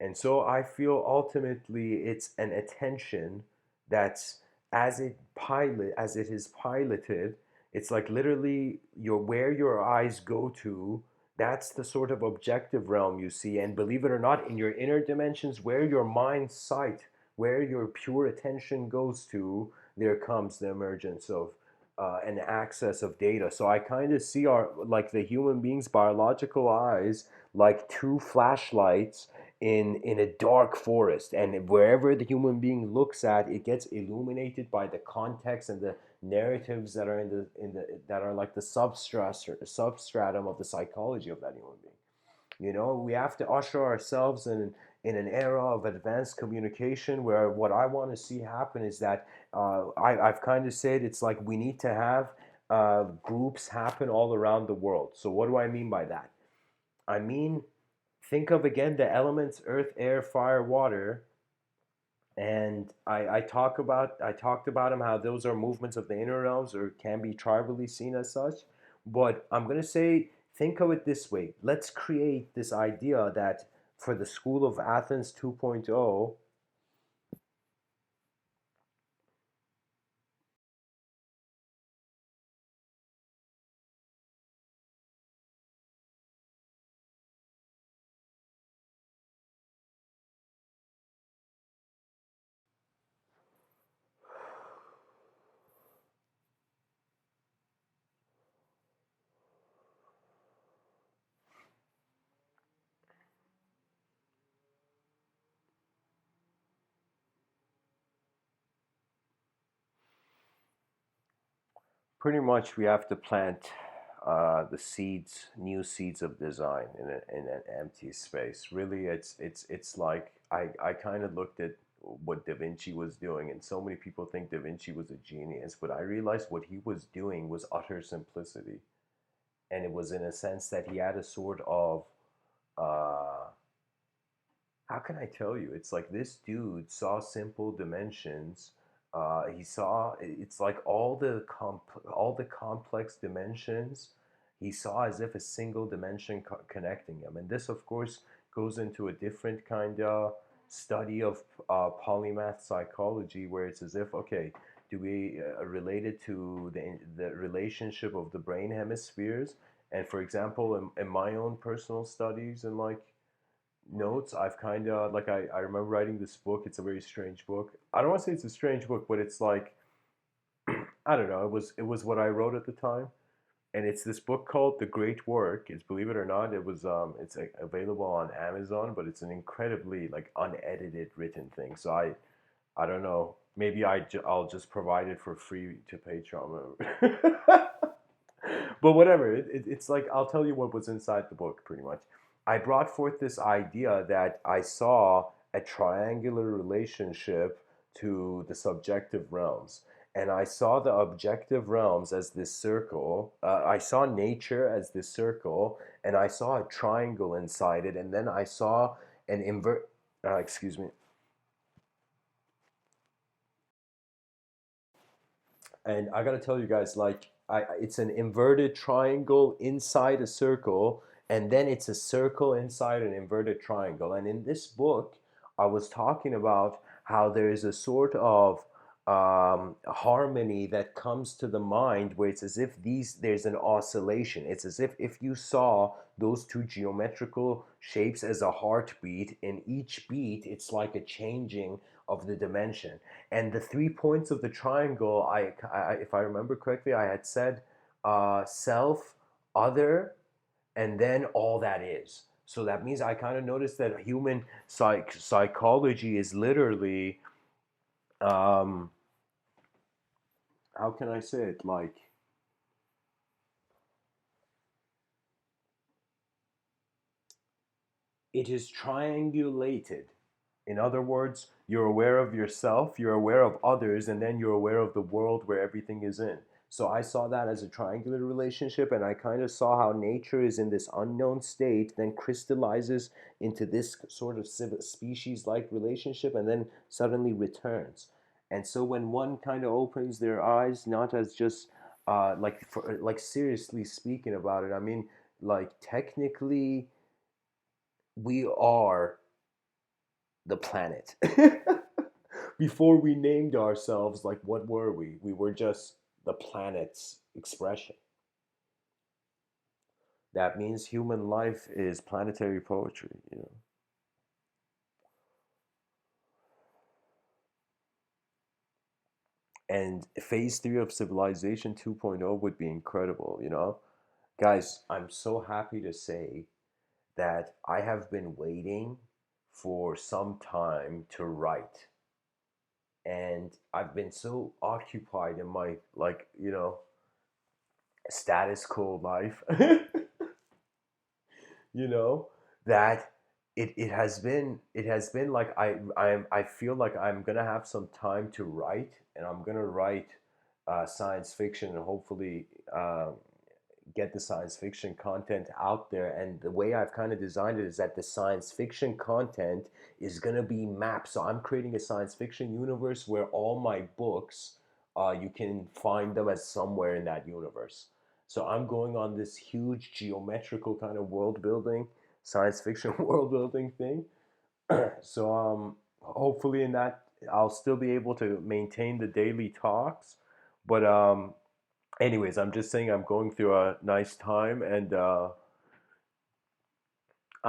Speaker 1: And so I feel ultimately it's an attention that's, as it is piloted, it's like literally where your eyes go to, that's the sort of objective realm you see. And believe it or not, in your inner dimensions, where your mind's sight, where your pure attention goes to, there comes the emergence of an access of data. So I kind of see our, like, the human being's biological eyes like two flashlights in a dark forest, and wherever the human being looks at, it gets illuminated by the context and the narratives that are in the that are like the substratum of the psychology of that human being. We have to usher ourselves in an era of advanced communication where what I want to see happen is that I've kind of said it's like we need to have groups happen all around the world. So what do I mean by that? I mean, think of again the elements: earth, air, fire, water. And I talked about them, how those are movements of the inner realms or can be tribally seen as such. But I'm gonna say think of it this way. Let's create this idea that for the School of Athens 2.0, pretty much we have to plant the seeds, new seeds of design in an empty space. Really, it's like I kind of looked at what Da Vinci was doing, and so many people think Da Vinci was a genius, but I realized what he was doing was utter simplicity, and it was in a sense that he had a sort of uh, how can I tell you? It's like this dude saw simple dimensions. He saw it's like all the complex dimensions. He saw as if a single dimension connecting them, and this, of course, goes into a different kind of study of polymath psychology, where it's as if okay, do we relate it to the relationship of the brain hemispheres? And for example, in my own personal studies and like notes, I've kind of like I remember writing this book. It's a very strange book. I don't want to say it's a strange book, but it's like I don't know. It was what I wrote at the time, and it's this book called The Great Work. It's, believe it or not, it's available on Amazon, but it's an incredibly like unedited written thing. So I don't know. Maybe I'll just provide it for free to Patreon. But whatever, it's like I'll tell you what was inside the book pretty much. I brought forth this idea that I saw a triangular relationship to the subjective realms. And I saw the objective realms as this circle. I saw nature as this circle, and I saw a triangle inside it. And then I saw an invert. Excuse me. And I gotta tell you guys, like, it's an inverted triangle inside a circle, and then it's a circle inside an inverted triangle. And in this book, I was talking about how there is a sort of harmony that comes to the mind where it's as if there's an oscillation. It's as if you saw those two geometrical shapes as a heartbeat. In each beat, it's like a changing of the dimension. And the 3 points of the triangle, if I remember correctly, I had said self, other, and then all that is. So that means I kind of noticed that human psychology is literally, um, how can I say it? Like, it is triangulated. In other words, you're aware of yourself, you're aware of others, and then you're aware of the world where everything is in. So I saw that as a triangular relationship, and I kind of saw how nature is in this unknown state, then crystallizes into this sort of species like relationship, and then suddenly returns. And so when one kind of opens their eyes, not as just like seriously speaking about it, I mean, like technically, we are the planet. Before we named ourselves, like what were we? We were just the planet's expression. That means human life is planetary poetry, you know. And phase 3 of civilization 2.0 would be incredible, you know. Guys, I'm so happy to say that I have been waiting for some time to write, and I've been so occupied in my, like, you know, status quo life, you know, that it has been like I feel like I'm gonna have some time to write, and I'm gonna write science fiction, and hopefully get the science fiction content out there. And the way I've kind of designed it is that the science fiction content is gonna be mapped. So I'm creating a science fiction universe where all my books, you can find them as somewhere in that universe. So I'm going on this huge geometrical kind of world building, science fiction world building thing. So hopefully in that I'll still be able to maintain the daily talks. But anyways, I'm just saying I'm going through a nice time, and I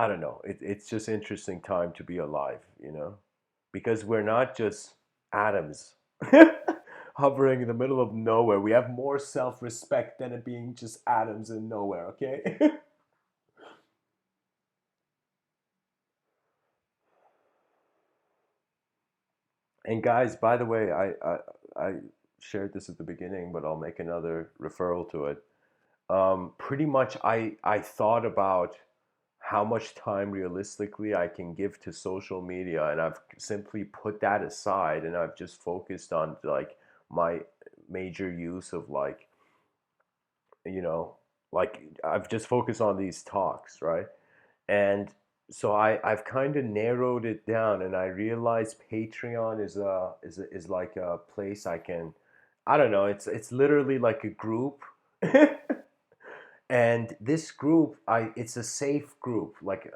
Speaker 1: don't know. It's just interesting time to be alive, because we're not just atoms hovering in the middle of nowhere. We have more self-respect than it being just atoms in nowhere. Okay. And guys, by the way, I shared this at the beginning, but I'll make another referral to it. Pretty much, I thought about how much time realistically I can give to social media, and I've simply put that aside, and I've just focused on like my major use of you know, like I've just focused on these talks, right? And so I've kind of narrowed it down, and I realized Patreon is like a place I can, I don't know, it's literally like a group. And this group, it's a safe group, like,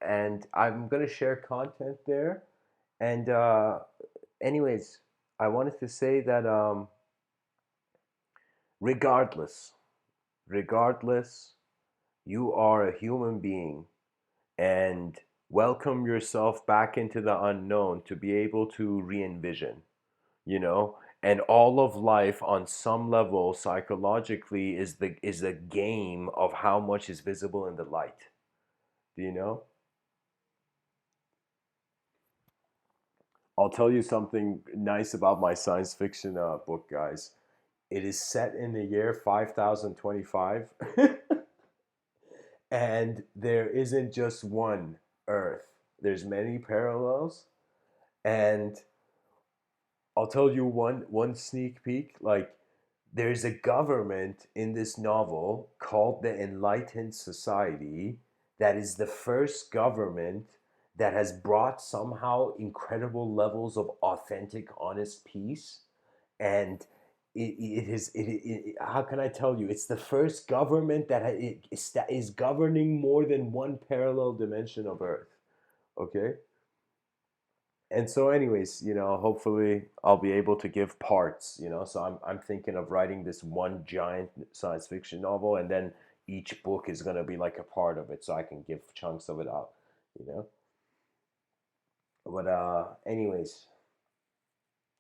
Speaker 1: and I'm gonna share content there. And anyways, I wanted to say that regardless, regardless, you are a human being, and welcome yourself back into the unknown to be able to re-envision, and all of life on some level psychologically is the game of how much is visible in the light. Do you know? I'll tell you something nice about my science fiction book, guys. It is set in the year 5025, and there isn't just one Earth. There's many parallels, and I'll tell you one sneak peek. Like, there's a government in this novel called the Enlightened Society that is the first government that has brought somehow incredible levels of authentic, honest peace. And how can I tell you? It's the first government that is governing more than one parallel dimension of Earth. Okay? And so anyways, hopefully I'll be able to give parts, so I'm thinking of writing this one giant science fiction novel, and then each book is going to be like a part of it, so I can give chunks of it out, you know but anyways,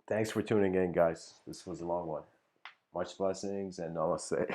Speaker 1: thanks for tuning in, guys. This was a long one. Much blessings and namaste.